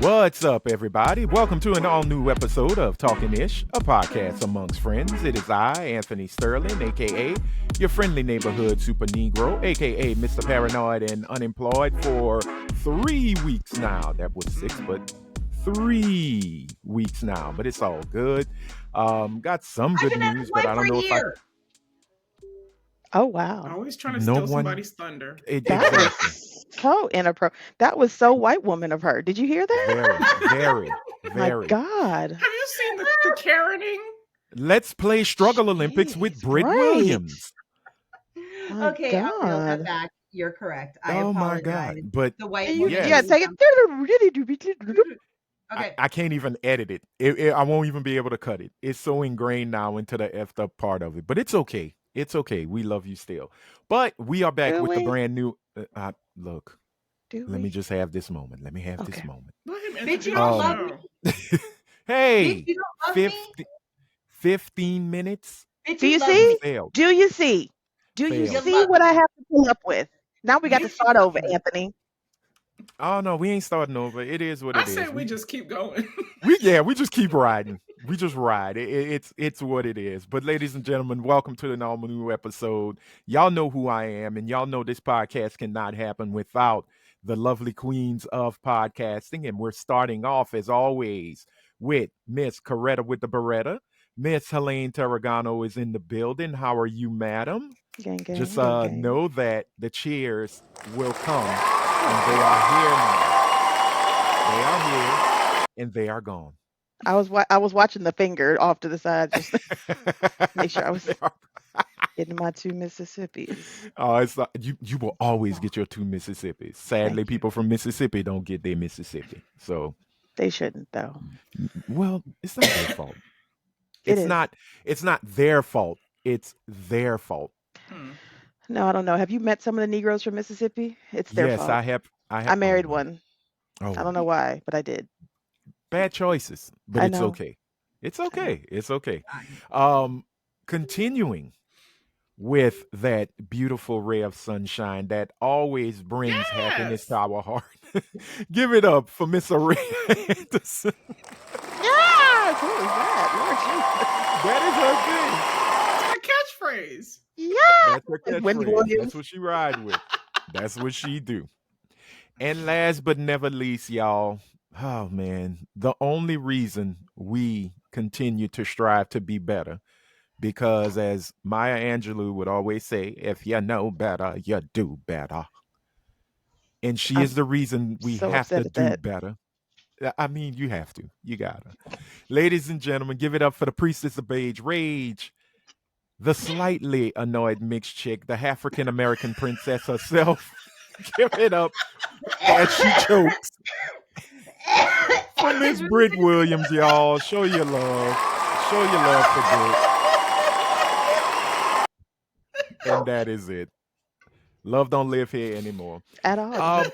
What's up, everybody? Welcome to an all-new episode of Talkin' Ish, a podcast amongst friends. It is I, Anthony Sterling, a.k.a. your friendly neighborhood super Negro, a.k.a. Mr. Paranoid and Unemployed for 3 weeks now. That was 6, but 3 weeks now. But it's all good. Got some good news, but I don't know if I... Oh, wow. Always trying to steal somebody's thunder. Exactly. So inappropriate. That was so white woman of her. Did you hear that? Very. My God. Have you seen the Karening? Let's play Struggle Olympics with Brit Williams. My Okay, God. I'll reel that back. You're correct. I apologize. My God. But the white Yeah, take it. Okay. I can't even edit it. I won't even be able to cut it. It's so ingrained now into the effed up part of it. But it's okay. It's okay. We love you still. But we are back with the brand new... look, let me just have this moment. Let me have this moment. Bitch, you don't love me. Hey, Bitch, you don't love me? 15 minutes. Bitch, Do you love see? me. Failed. Do you see? Do you Failed. see what I have to pull up with? Now we got to start over, Anthony. Oh, no, we ain't starting over. It is what it is. I say we just keep going. we just keep riding. We just ride. It's what it is. But ladies and gentlemen, welcome to the all-new episode. Y'all know who I am, and y'all know this podcast cannot happen without the lovely queens of podcasting. And we're starting off, as always, with Miss Coretta with the Beretta. Miss Helene Tarragano is in the building. How are you, madam? Gang. Know that the cheers will come, and they are here now. They are here, and they are gone. I was watching the finger off to the side just to make sure I was getting my 2 Mississippis. Oh, it's like, you will always get your 2 Mississippis. Sadly, people from Mississippi don't get their Mississippi. So they shouldn't, though. Well, it's not their fault. It's not their fault. It's their fault. No, I don't know. Have you met some of the Negroes from Mississippi? It's their fault. Yes, I have. I married one. Oh. I don't know why, but I did. Bad choices, but it's okay. It's okay. It's okay. Continuing with that beautiful ray of sunshine that always brings happiness to our heart. Give it up for Miss Araya Anderson. Yeah, who is that? That is her thing. That's my catchphrase. Yeah. That's her catchphrase. That's what she ride with. That's what she do. And last but never least, y'all, oh man, the only reason we continue to strive to be better, because as Maya Angelou would always say, if you know better, you do better. And she is the reason we have to do better. I mean, you have to. You gotta. Ladies and gentlemen, give it up for the Priestess of Beige Rage, the slightly annoyed mixed chick, the African-American princess herself. Give it up as she chokes. For Miss Brit Williams, y'all. Show your love. Show your love for Brit. And that is it. Love don't live here anymore. At all.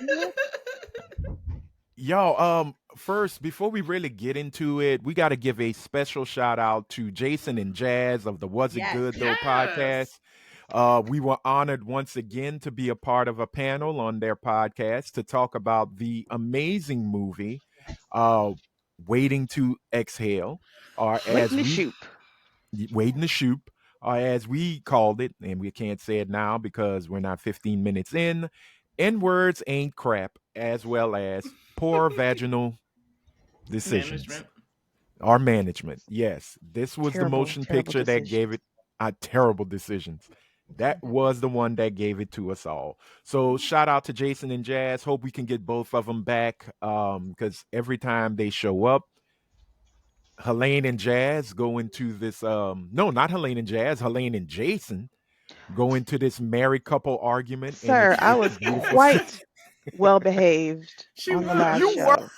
Y'all, first, before we really get into it, we got to give a special shout out to Jason and Jazz of the Was It Good Though podcast. We were honored once again to be a part of a panel on their podcast to talk about the amazing movie, Waiting to Exhale, or Waiting to Shoot, or as we called it, and we can't say it now because we're not 15 minutes in. N-words ain't crap, as well as poor vaginal decisions. Management. Yes, this was the motion picture that gave it terrible decisions. That was the one that gave it to us all. So shout out to Jason and Jazz. Hope we can get both of them back, because every time they show up, Helene and Jazz go into this, no, not Helene and Jazz, Helene and Jason go into this married couple argument. Sir, I was quite well behaved on the last show.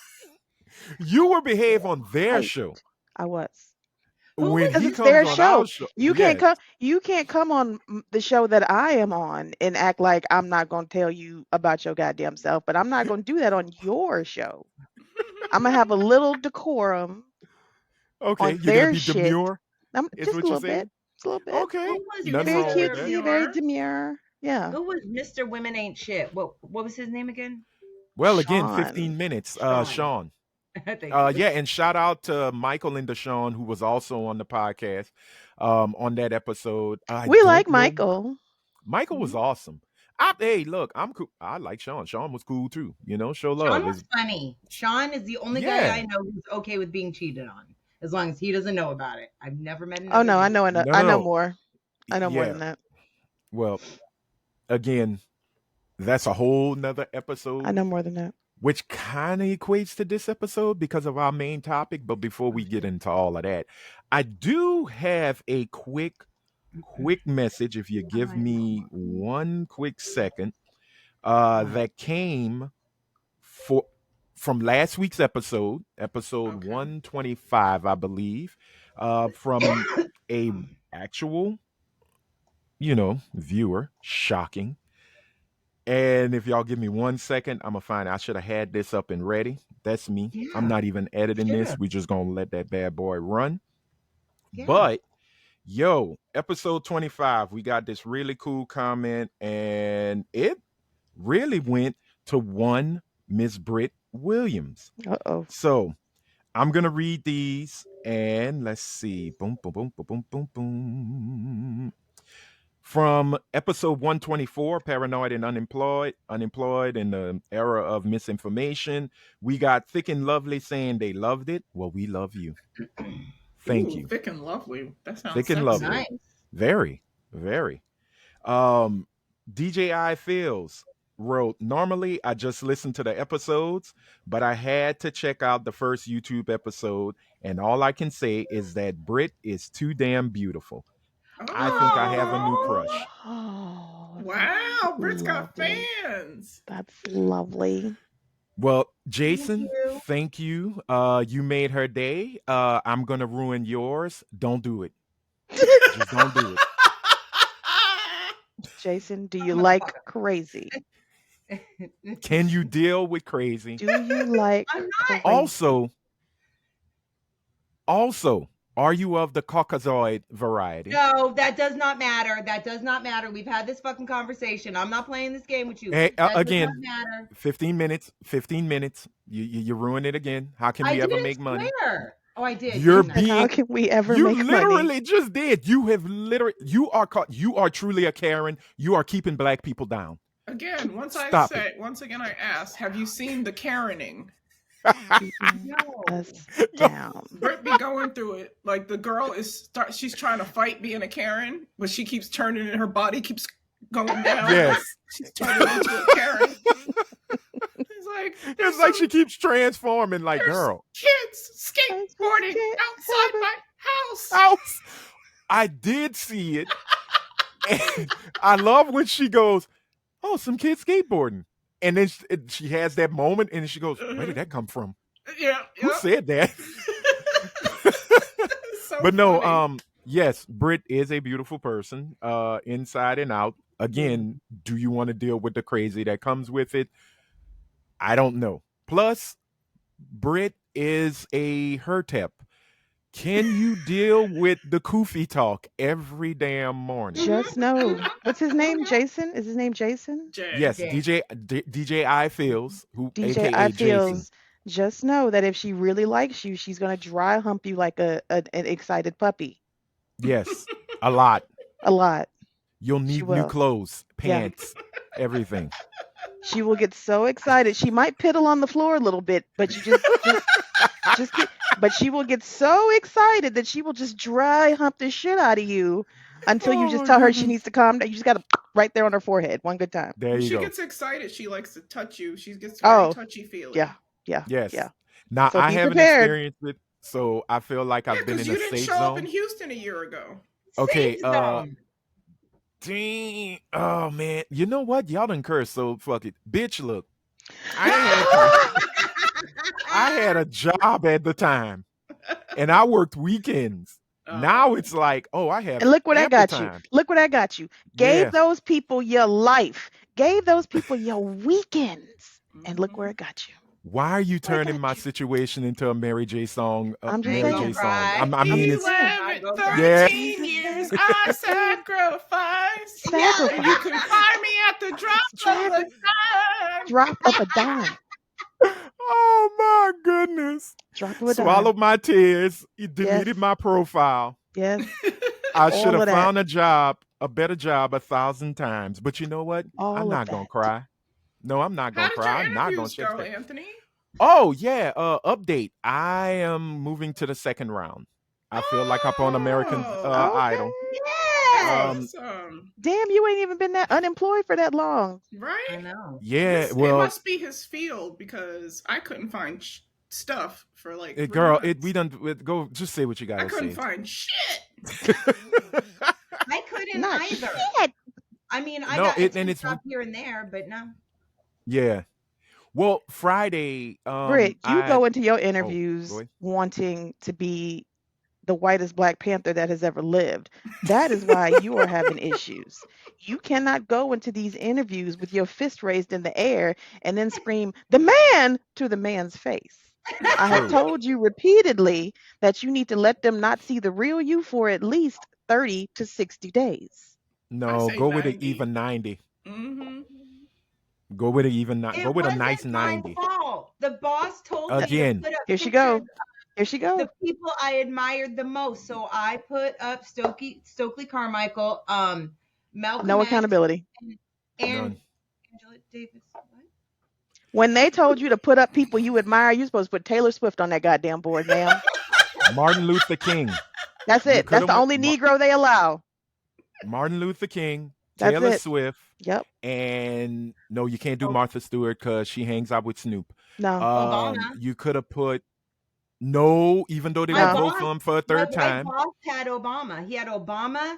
You were behaved on their show. I was. When he it's comes their on show. our show, you can't come. You can't come on the show that I am on and act like I'm not going to tell you about your goddamn self. But I'm not going to do that on your show. I'm gonna have a little decorum. Okay, you're gonna be demure. Just a little bit. Okay, very cutesy, very demure. Yeah. Who was Mr. Women Ain't Shit? What was his name again? Well, Sean. again, 15 minutes. Sean. Yeah, and shout out to Michael and Deshaun, who was also on the podcast on that episode. We like Michael. Michael was awesome. Hey, look, I'm cool. I like Sean. Sean was cool too. Show love. Sean was funny. Sean is the only guy I know who's okay with being cheated on, as long as he doesn't know about it. I've never met him. Oh no, I know enough. I know more. I know more than that. Well, again, that's a whole nother episode. I know more than that. Which kind of equates to this episode because of our main topic. But before we get into all of that, I do have a quick message. If you give me one quick second, that came from last week's episode 125, I believe, from a actual, viewer. Shocking. And if y'all give me 1 second, I'm going to find I should have had this up and ready. That's me. Yeah. I'm not even editing this. We just going to let that bad boy run. Yeah. But, episode 25, we got this really cool comment, and it really went to one Miss Brit Williams. Uh-oh. So, I'm going to read these, and let's see. Boom, boom, boom, boom, boom, boom, boom. From episode 124, Paranoid and Unemployed in the era of misinformation, we got Thick and Lovely saying they loved it. Well, we love you. Thank you. Thick and Lovely. That sounds Thick and Lovely. Nice. Very, very. DJI Feels wrote, normally I just listen to the episodes, but I had to check out the first YouTube episode, and all I can say is that Brit is too damn beautiful. I think I have a new crush. Oh, wow, Brit's got fans. That's lovely. Well, Jason, thank you. You made her day. I'm going to ruin yours. Don't do it. Just don't do it. Jason, do you like crazy? Can you deal with crazy? Do you like crazy? Also, are you of the Caucasoid variety? No, that does not matter. That does not matter. We've had this fucking conversation. I'm not playing this game with you. Hey, again, 15 minutes. 15 minutes. You ruin it again. How can we ever make money? Oh, I did. How can we ever make money? You literally just did. You are truly a Karen. You are keeping black people down. Again, once again I ask, have you seen the Karening? Down. Brit be going through it. Like the girl she's trying to fight being a Karen, but she keeps turning and her body keeps going down. Yes. She's turning into a Karen. It's like she keeps transforming like girl. Kids skateboarding outside my house. I did see it. And I love when she goes, "Oh, some kids skateboarding." And then she has that moment, and she goes, "Where did that come from? Yeah. Who said that?" But no, yes, Brit is a beautiful person, inside and out. Again, do you want to deal with the crazy that comes with it? I don't know. Plus, Brit is a Her-Tep. Can you deal with the Koofy talk every damn morning? Just know. What's his name? Jason? Is his name Jason? Yes, DJ I Feels, DJ I Feels. Just know that if she really likes you, she's gonna dry hump you like an excited puppy. Yes, a lot. A lot. You'll need new clothes, pants, everything. She will get so excited. She might piddle on the floor a little bit, but you but she will get so excited that she will just dry hump the shit out of you until you just tell her she needs to calm down. You just got to right there on her forehead one good time. There you go. She gets excited. She likes to touch you. She gets very touchy feely. Yeah. Yes. Yeah. Now, so I haven't experienced it, so I feel like I've been in a safe zone. You didn't show up in Houston a year ago. Okay. Dang. Oh, man. You know what? Y'all done cursed, so fuck it. Bitch, look. I had a job at the time, and I worked weekends. Now it's like, I have. And look what I got you. Look what I got you. Gave those people your life. Gave those people your weekends. And look where it got you. Why are you turning my situation into a Mary J song? I'm just Mary saying. J song. I mean, it's 13 years I sacrificed. And you can find me at the drop of a dime. Drop of a dime. Oh my goodness. Drop of a dime. Swallowed my tears. You deleted my profile. Yes. I should All have of that. found a better job 1,000 times. But you know what? All I'm of not going that. to cry. No, I'm not going How to did your cry. I'm not going interviews to go, shed a tear. Anthony? Oh, yeah. Update. I am moving to the second round. I feel like I'm on American Idol. Yes. Awesome. Damn, you ain't even been that unemployed for that long. I Right? know. Yeah, It well, must be his field because I couldn't find stuff for like 3 girl, months. we done go. Just say what you gotta I couldn't say. find shit. I couldn't Not either. shit. I mean, I No, got and it's stuff here and there, but no. Yeah. Well, Friday, Brit, you go into your interviews go ahead. wanting to be the whitest Black Panther that has ever lived. That is why you are having issues. You cannot go into these interviews with your fist raised in the air and then scream, "The man!" to the man's face. I have True. told you repeatedly that you need to let them not see the real you for at least 30 to 60 days. No, say go with an 90. even 90. Mm-hmm. Go with an even It go with a wasn't nice my 90. fault. The boss told me Again. to put up Here she go. pictures Here she of go. the people I admired the most. So I put up Stokely Carmichael, Malcolm No X, accountability. and None. Angela Davis. What? When they told you to put up people you admire, you're supposed to put Taylor Swift on that goddamn board, ma'am. Martin Luther King. That's You it. That's coulda the went only Negro they allow. Martin Luther King, That's Taylor it. Swift, Yep. and no, you can't do Martha Stewart because she hangs out with Snoop. No. Obama. You could have put no, even though they My would vote boss- for him for a third time. My boss had Obama. He had Obama,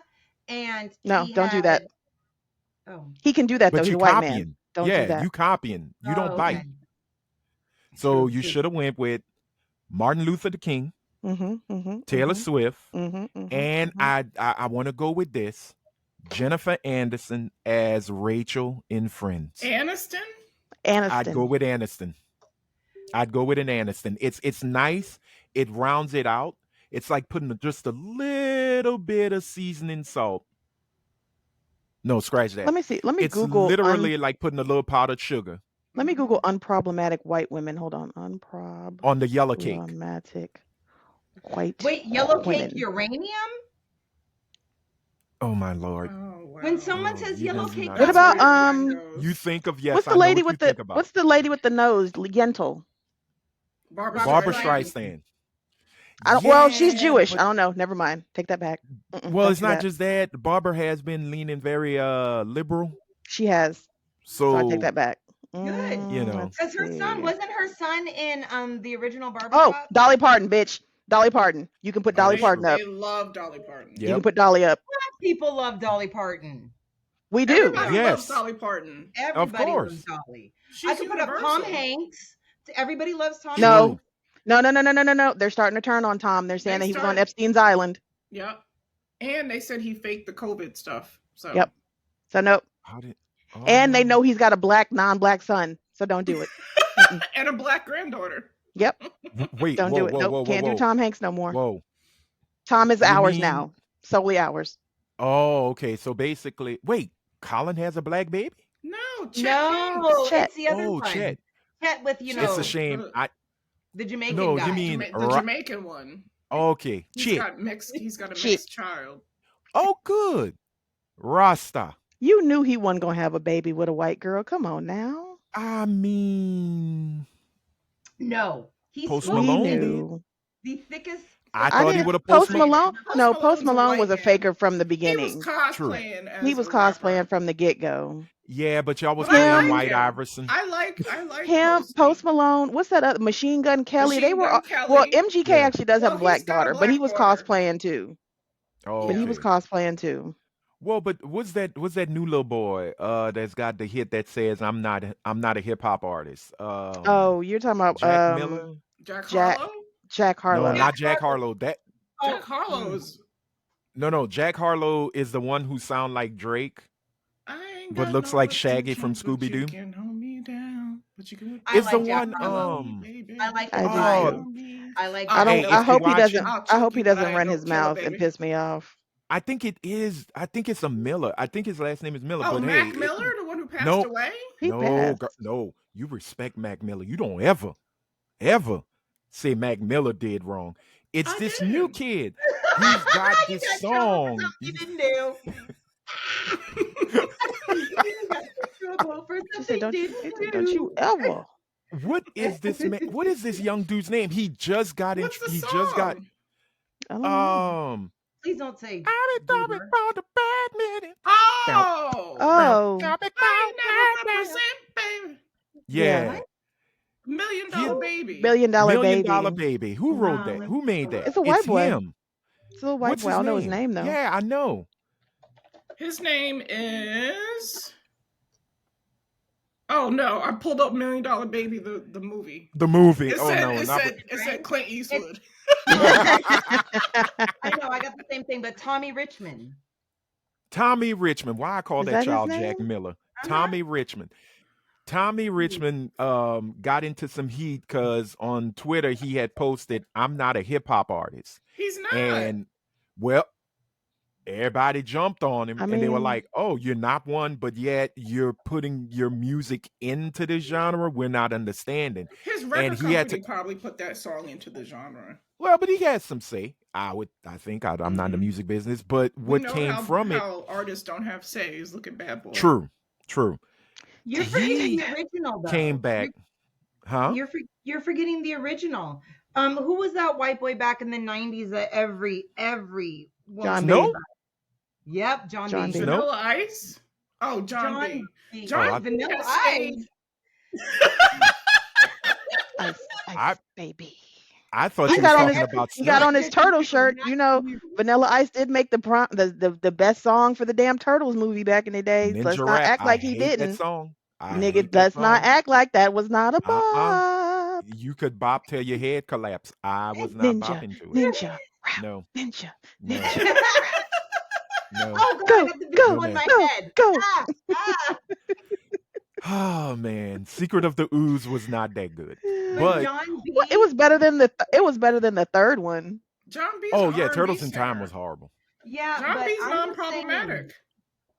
and No, he don't do had- that. Oh, He can do that though. But He's you a white copying. man. Don't yeah, do that. you copying. You don't Oh, bite. okay. So True, you true. should have went with Martin Luther King, Taylor Swift, and I want to go with this. Jennifer Anderson as Rachel in Friends. Aniston? I'd go with Aniston. I'd go with an Aniston. It's nice. It rounds it out. It's like putting just a little bit of seasoning salt. No, scratch that. Let me see. Let me It's Google. literally like putting a little powdered sugar Let me Google unproblematic white women. Hold on. Unproblematic on the yellow cake. white Wait, yellow women. cake uranium? Oh my Lord. Oh, wow. When someone No, says you yellow do cake, not. What That's about where your mind goes. You think of yes. What's the I know lady what with you the think about. What's the lady with the nose? Yentl. Streisand. Barbara Streisand. Well, she's Yeah, Jewish. but- I don't know. Never mind. Take that back. Well, Don't it's do not that. just that. Barbara has been leaning very liberal. She has. So I take that back. Good. You know. Let's Because her son see. wasn't her son in the original Barbie. Oh, Dolly Parton, bitch. Dolly Parton. You can put Dolly that's Parton true. up. They love Dolly Parton. You Yep. can put Dolly up. people love Dolly Parton. We do. Everybody Yes. loves Dolly Parton. Everybody course. loves Dolly. She's I could put up universal. Tom Hanks. Everybody loves Tom No. Hanks. No. They're starting to turn on Tom. They're saying They that he was start- on Epstein's Island. Yep. And they said he faked the COVID stuff. So Yep. So no. How did? Oh, And they no. know he's got a non-black son. So don't do it. And a black granddaughter. Yep. Wait. Don't whoa, do it. Whoa, Nope. whoa, Can't whoa, do Tom Hanks no more. Whoa. Tom is You ours mean- now. Solely ours. Oh, okay. So basically, wait. Colin has a black baby. No, Chet No, Hanks. Chet. it's the other Oh, one. Chet. Chet with It's a shame. the Jamaican No, guy. you mean- The Jamaican one. Okay. He's Chet. got mixed. He's got a Chet. mixed child. Oh, good. Rasta. You knew he wasn't gonna have a baby with a white girl. Come on now. I mean, No, he's Post supposed Malone to did. be knew. the thickest. I thought he didn't- would have Post Post Malone. No, Post Post Malone's a Malone was a white faker man. from the He beginning. was cosplaying as He was a rapper. cosplaying from the get-go. Yeah, but y'all was But I playing like White him. Iverson. I like Him, Posty. Post Malone. What's that other? Machine Gun Kelly. Machine they were Gun all, Kelly. well. MGK Yeah. actually does have a Well, black he's got a daughter, but he black was daughter. cosplaying too. Oh, But he okay. was cosplaying too. Well, but what's that new little boy that's got the hit that says I'm not a hip hop artist? Oh, you're talking about Jack Miller? Jack Jack- Harlow. Jack Harlow. No, not Jack Harlow. Jack Harlow's. No. Jack Harlow is the one who sound like Drake. I ain't But got looks no like Shaggy from attention, but Scooby-Doo. you can hold me down, but you can- I It's like the Jack one. Harlow. Baby, I like I the do vibe. too. I like. I the don't. Hey, vibe. I if hope you he watch doesn't. it- I'll I hope choke he you, but I doesn't ain't run gonna his kill a mouth and baby. piss me off. I think it is. I think it's a Miller. I think his last name is Miller. Oh, but Mac hey, Miller, the one who passed No. away. He no, passed. no, you respect Mac Miller. You don't ever. ever say Mac Miller did wrong. It's this new didn't. kid. He's got You this got trouble for song. something you didn't do. You got trouble for She said, something you don't you didn't do. ever. What is this man? What is this young dude's name? He just got in. What's the He just got. song? I don't know. Please don't say I be talking Bieber. about the bad minute. Oh. Oh. I never represent, baby. Yeah. What? $1 Million Baby. $1 Million Million Baby. Dollar Baby. Who wrote that? Who made that? It's a white boy. Him. It's a little white What's boy. his I don't know his name? name though. Yeah, I know. His name is. Oh no! I pulled up $1 Million Baby, the movie. The movie. It Oh said, no, it not. said Clint Eastwood. I know, I got the same thing, but Tommy Richmond. Tommy Richmond. Why I call Is that that his child name? Jack Miller? Tommy Richmond. Tommy Richmond got into some heat because on Twitter he had posted, "I'm not a hip hop artist," He's not. and well, everybody jumped on him, and they were like, "Oh, you're not one, but yet you're putting your music into this genre. We're not understanding." His record he company had to- probably put that song into the genre. Well, but he had some say. I think I'm not in the Mhm. music business, but We what know came from it? how artists don't have says. Look at Bad Boy. True. You're He forgetting the original, though. Came back, huh? You're forgetting the original. Who was that white boy back in the 90s that every John Snow? B. Yep, John B. B. Vanilla Ice? Oh, John B. B. John B. Vanilla has Ice. Ice baby. I thought He you was got on talking his about he got Snow. on his turtle shirt. You know, Vanilla Ice did make the best song for the damn Turtles movie back in the days. Ninja Let's not Rap. act like he hate That didn't. song. I Nigga, hate that let's not song. act like that was not a bop. You could bop till your head collapse. I was not bopping to it. Ninja, rap, No, ninja, no, ninja. no. Oh god, Go, I got the visual in my head. go. Oh man, Secret of the Ooze was not that good. But But John B. Well, it was better than the third one. John B's oh an yeah, R&B Turtles in Time singer. was horrible. Yeah, John but B's I'm just non-problematic.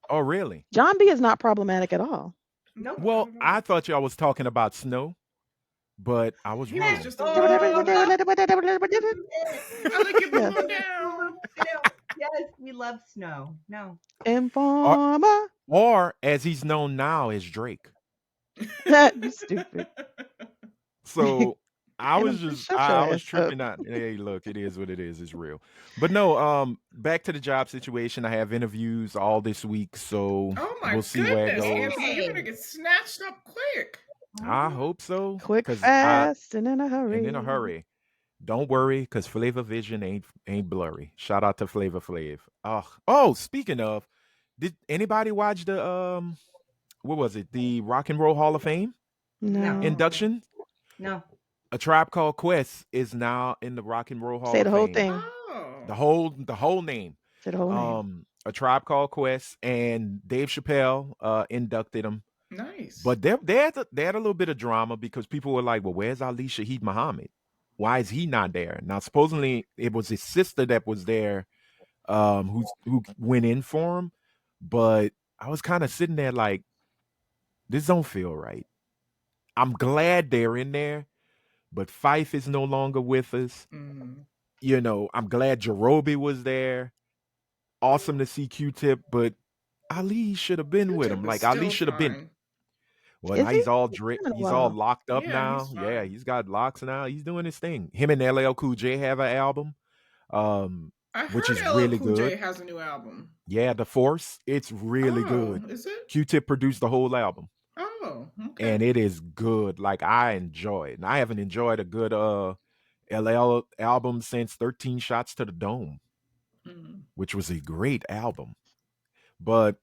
Oh really? John B is not problematic at all. Nope. Well, I thought y'all was talking about Snow, but I was He wrong. was just a Oh, I like it Yes. blow down. Yes, we love Snow. No. Informer. Or as he's known now as Drake. You stupid. So I Get was him- just shut I your was ass up. tripping out. Hey, look, it is what it is. It's real. But no, back to the job situation. I have interviews all this week, so Oh my we'll see where it goodness, goes. Anthony, you're gonna get snatched up quick. I hope so. Quick, 'cause fast, and in a hurry. and in a hurry. Don't worry, because Flavor Vision ain't blurry. Shout out to Flavor Flav. Oh, speaking of, did anybody watch the what was it? The Rock and Roll Hall of Fame No. induction? No. A Tribe Called Quest is now in the Rock and Roll Hall Say of the whole Fame. thing. Oh. The whole name. Say the whole name. A Tribe Called Quest, and Dave Chappelle inducted him. Nice. But they had a little bit of drama because people were like, "Well, where's Ali Shaheed Muhammad? Why is he not there?" Now, supposedly it was his sister that was there, who went in for him. But I was kind of sitting there like, this don't feel right. I'm glad they're in there, but Fife is no longer with us. Mhm. You know, I'm glad Jerobi was there. Awesome to see Q-Tip, but Ali should have been with him. Q-Tip is Like Ali still should have been. fine. Well, Is now he? he's all It's been a he's all while. locked up Yeah, now. he's Yeah, fine. he's got locks now. He's doing his thing. Him and LL Cool J have an album, I which heard is LL really Cool J good. has a new album. Yeah, The Force. It's really good. Is it? Q-Tip produced the whole album, Oh, okay. and it is good. Like I enjoy it, and I haven't enjoyed a good LL album since 13 Shots to the Dome, Mhm. which was a great album. But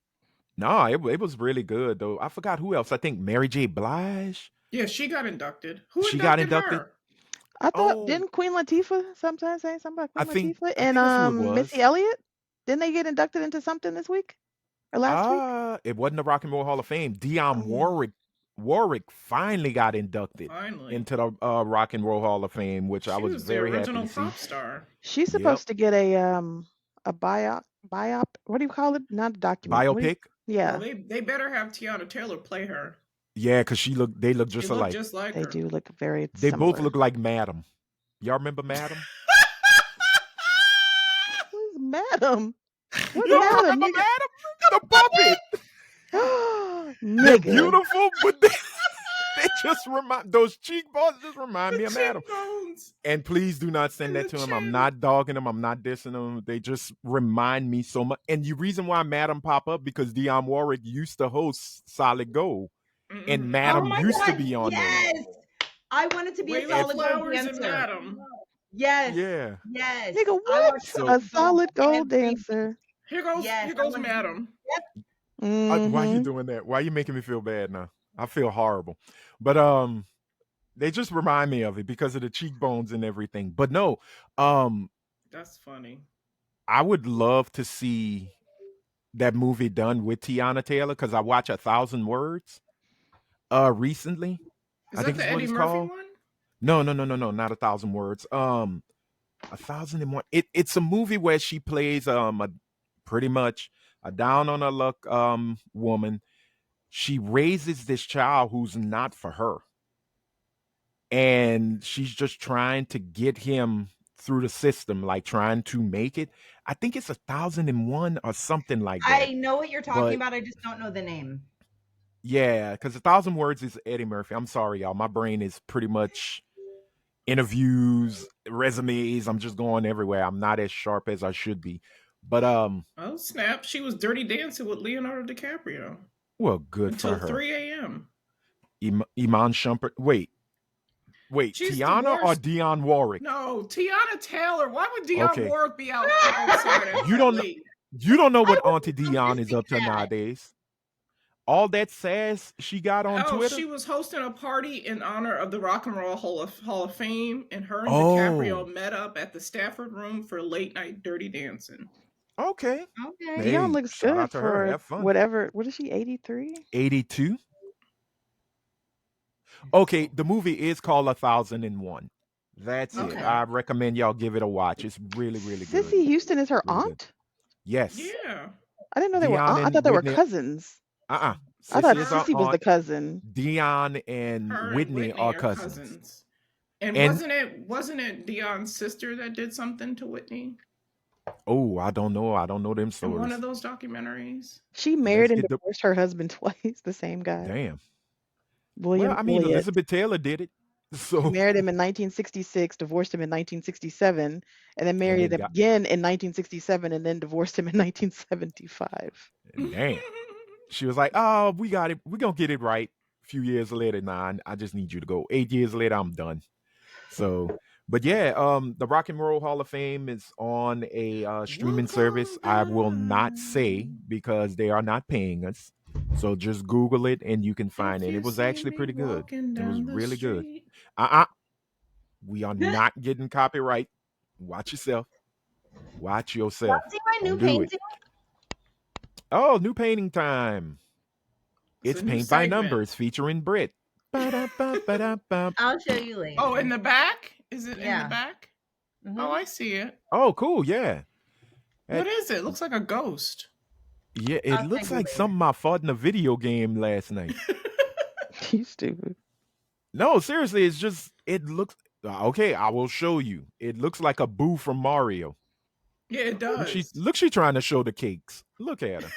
no, it was really good though. I forgot who else. I think Mary J. Blige. Yeah, she got inducted. Who She got inducted inducted. her? I thought Oh, didn't Queen Latifah sometimes say something about I Queen think Latifah I and think that's who it Missy was. Elliott? Didn't they get inducted into something this week or last week? It wasn't the Rock and Roll Hall of Fame. Dionne Oh. Warwick finally got inducted Finally. into the Rock and Roll Hall of Fame, which I She was was the very happy original to see. pop star. She's Yep. supposed to get a biop. What do you call it? Not a document. What do you- Biopic. yeah. Well, they better have Tiana Taylor play her. Yeah, because they look They just look alike. just like They her. do look very They both similar. look like Madam. Y'all remember Madam? Who's Madam? What's You don't Madam, remember nigga? Madam? The puppet. They're Nigga. beautiful, but they just remind those cheekbones just remind me The of Madam. cheekbones. And please do not send And that the to him. I'm chin. not dogging them. I'm not dissing them. They just remind me so much. And the reason why Madam pop up because Dionne Warwick used to host Solid Gold, and Mm-mm. Oh Madam my used to god, be on there. yes! I wanted to be a Wave of solid gold flowers and dancer. Madam. Yes, Yeah. yes. Nigga, I what? watched So A solid gold every week. dancer. Here goes Yes, I Madam. wanted to. why you Mm-hmm. doing that? Why you making me feel bad now? I feel horrible. But they just remind me of it because of the cheekbones and everything. But no, That's funny. I would love to see that movie done with Tiana Taylor because I watched 1,000 Words recently. Is I that think the is what Eddie it's Murphy called. one? No, not 1,000 Words. 1,001. It's a movie where she plays pretty much a down on her luck woman. She raises this child who's not for her, and she's just trying to get him through the system, like trying to make it. I think it's 1,001 or something like that. I know what you're talking But about. I just don't know the name. yeah, because 1,000 Words is Eddie Murphy. I'm sorry, y'all. My brain is pretty much interviews, resumes. I'm just going everywhere. I'm not as sharp as I should be. But Oh snap! She was Dirty Dancing with Leonardo DiCaprio well, good for until her. 3 a.m. Iman Shumpert. Wait. She's Tiana or divorced. Dionne Warwick? No, Tiana Taylor. Why would Dionne Okay. Warwick be outside You that don't know. late? You don't know what I was Auntie Dionne is missing up to that. nowadays. All that sass she got on Oh, Twitter. she was hosting a party in honor of the Rock and Roll Hall of Fame, and her and Oh. DiCaprio met up at the Stafford Room for late night Dirty Dancing. Okay. Okay. Hey, Dionne looks shout good out to her. for Have fun. whatever. What is she? 83. 82. Okay, the movie is called 1,001. That's it. Okay. I recommend y'all give it a watch. It's really, really good. Sissy Houston is her Really good. aunt. Yes. Yeah. I didn't know they were Dionne aunt. I and thought they were Whitney. cousins. I I thought Sissy is our Sissy was the aunt. cousin. Dionne and Her Whitney and are cousins. And wasn't it Dionne's sister that did something to Whitney Oh, I don't know. I don't know them in stories. one of those documentaries? She married and get the- divorced her husband twice. The same guy, Damn. William Well, I mean, Elliott. Elizabeth Taylor did it. So She married him in 1966, divorced him in 1967, and then married him again in 1967, and then divorced him in 1975. Damn. She was like, "Oh, we got it. We're gonna get it right." A few years later, I just need you to go. 8 years later, I'm done. So, but yeah, the Rock and Roll Hall of Fame is on a streaming service. I will not say because they are not paying us. So just Google it and you can find it. It was actually pretty good. It was really good. We are not getting copyright. Watch yourself. Watch yourself. See my new Don't do it. painting? Oh, new painting time. It's a new Paint by segment. Numbers featuring Brit. Ba-da-ba-ba-da-ba. I'll show you later. Oh, in the back? Is it in Yeah. the back? Mhm. Oh, I see it. Oh, cool. Yeah. What is it? Looks like a ghost. Yeah, it I'll looks send you like later. something I fought in a video game last night. You stupid. No, seriously, it's just, it looks, okay, I will show you. It looks like a Boo from Mario. Yeah, it does. Look, she trying to show the cakes. Look at her.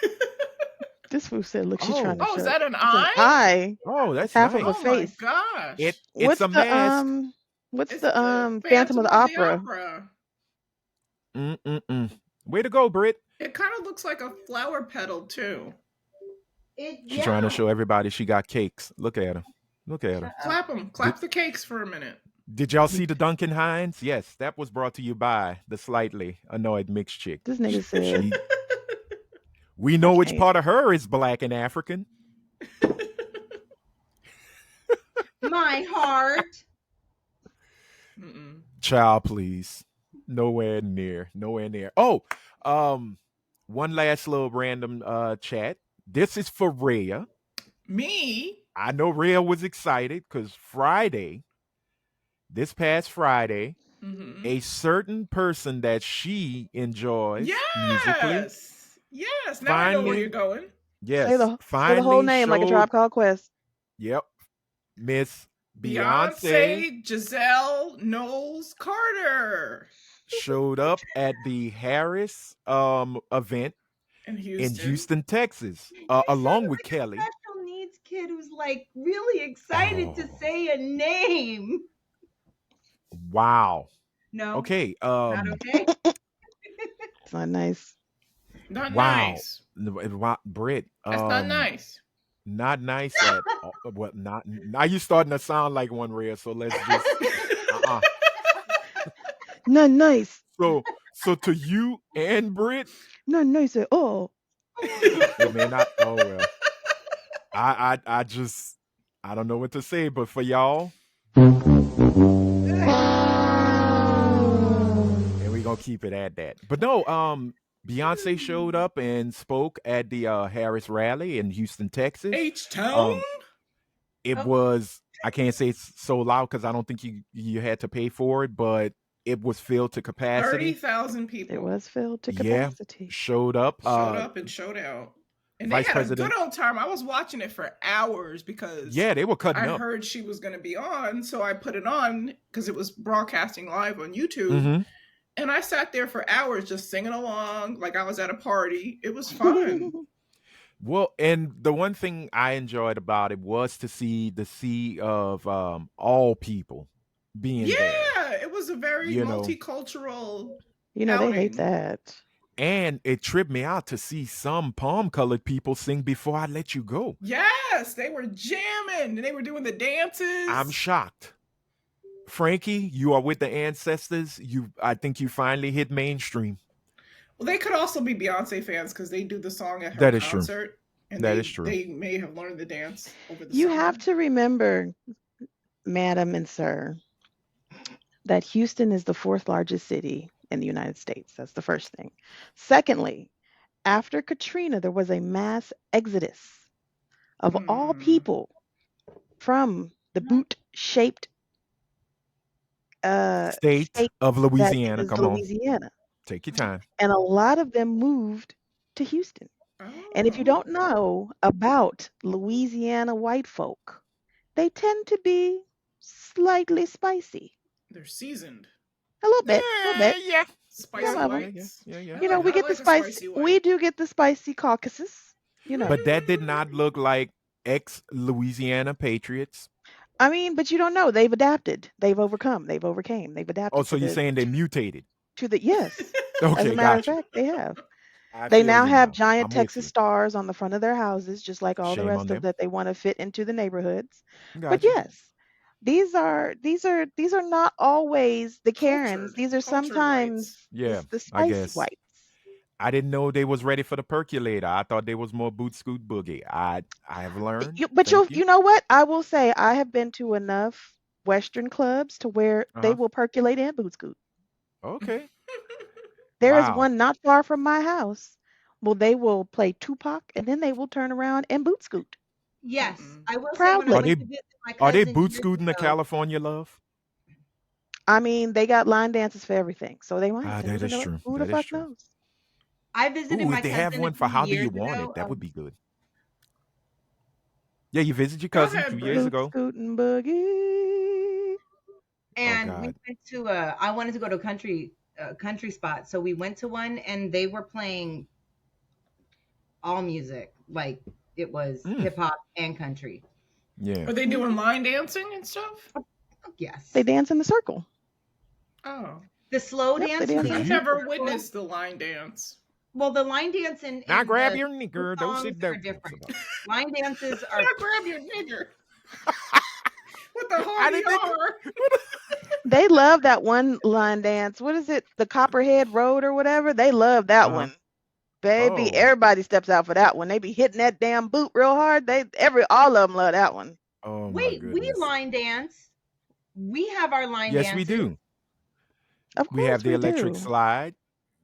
This fool said, "Look, she's trying to show." Oh, is that an It's eye? an eye. Oh, that's Half nice. of a Oh face. my gosh. It's What's a the mask. What's It's the Phantom of the Opera? Way to go, Brit. It kind of looks like a flower petal too. She's trying to show everybody she got cakes. Look at her. Look at her. Clap them. Clap the cakes for a minute. Did y'all see the Duncan Hines? Yes, that was brought to you by the slightly annoyed mixed chick. This nigga said, We know which Okay. part of her is black and African. My heart. Mm-mm. Child, please. Nowhere near. Nowhere near. Oh, one last little random chat. This is for Rhea. Me? I know Rhea was excited because this past Friday, Mm-hmm. a certain person that she enjoys musically. Yes. Now I know where Finally- you're going. Yes. say the finally whole name like a showed- Tribe Called Quest. Yep. Miss Beyonce Beyonce Giselle Knowles Carter showed up at the Harris event in in Houston. Houston, Texas, You along sound with like Kelly. a special needs kid who's like really excited to say a name. Wow. No. Okay. Not okay. It's not nice. Not Wow. nice. Brit. That's not nice. Not nice at all. What? Not now. You starting to sound like one, Rhea. So let's just. Not nice. So to you and Brit, Not nice at all. it may not. Oh well. I just I don't know what to say, but for y'all, and we gonna keep it at that. But no, Beyonce showed up and spoke at the Harris rally in Houston, Texas. H-Town? It was, I can't say it's so loud because I don't think you had to pay for it, but it was filled to capacity. 30,000 people. It was filled to capacity. Showed up. Showed up and showed out. And Vice they had President. a good old time. I was watching it for hours because they were cutting up. I heard she was going to be on, so I put it on because it was broadcasting live on YouTube. Mm-hmm. And I sat there for hours just singing along like I was at a party. It was fun. Well, and the one thing I enjoyed about it was to see the sea of all people being there. Yeah, it was a very multicultural they hate that. And it tripped me out to see some palm-colored people sing Before I Let You Go. Yes, they were jamming and they were doing the dances. I'm shocked. Frankie, you are with the ancestors. I think you finally hit mainstream. Well, they could also be Beyonce fans because they do the song at her concert. True. And that is true. They may have learned the dance over the You summer. have to remember, madam and sir, that Houston is the 4th largest city in the United States. That's the first thing. Secondly, after Katrina, there was a mass exodus of all people from the boot-shaped state of Louisiana. Come Louisiana. Take your time. And a lot of them moved to Houston. And if you don't know about Louisiana white folk, they tend to be slightly spicy. They're seasoned. A little bit. Yeah. Spicy whites. Yeah. We get the spicy. We do get the spicy Caucasus. But that did not look like ex-Louisiana patriots. I mean, but you don't know. They've adapted. They've overcome. They've adapted. Oh, so you're saying they mutated? Yes. Okay, as a matter of fact, they have. I They feel now you have now. giant I'm Texas stars on the front of their houses, just like all Shame the on rest them. of that they want to fit into the neighborhoods. But Gotcha. yes, these are not always the Karens. These are Cultured sometimes Yeah, the I spicy guess. whites. I didn't know they was ready for the percolator. I thought they was more boot scoot boogie. I have learned. You know what? I will say I have been to enough Western clubs to where they will percolate and boot scoot. Okay. There is one not far from my house. Well, they will play Tupac and then they will turn around and boot scoot. Yes, I will Proudly. say when I went to visit my cousin Are they boot years scooting the ago- California love? I mean, they got line dances for everything, so they might. That is true. Who the That is fuck true. knows? I visited Ooh, my if they cousin have one a for few How Do You years Want ago. It, that would be good. Yeah, you visited your cousin ahead, 2 Brit. years ago. Scootin' boogie. And God. we went to I wanted to go to a country spot, so we went to one and they were playing all music, like it was hip hop and country. Yeah. Are they doing line dancing and stuff? Yes, They dance in the circle. Oh. the slow Yep, dance. they dance. was I've Mhm. never witnessed the line dance. Well, the line dance and Now grab the your nigger. Don't songs sit there. are different. Line dances are Now grab your nigger. What the I didn't think- are? They love that one line dance. What is it? The Copperhead Road or whatever? They love that one. Baby, Oh. everybody steps out for that one. They be hitting that damn boot real hard. All of them love that one. Oh my Wait, goodness. we line dance. We have our line Yes, dances. we do. Of course We have the electric do. slide.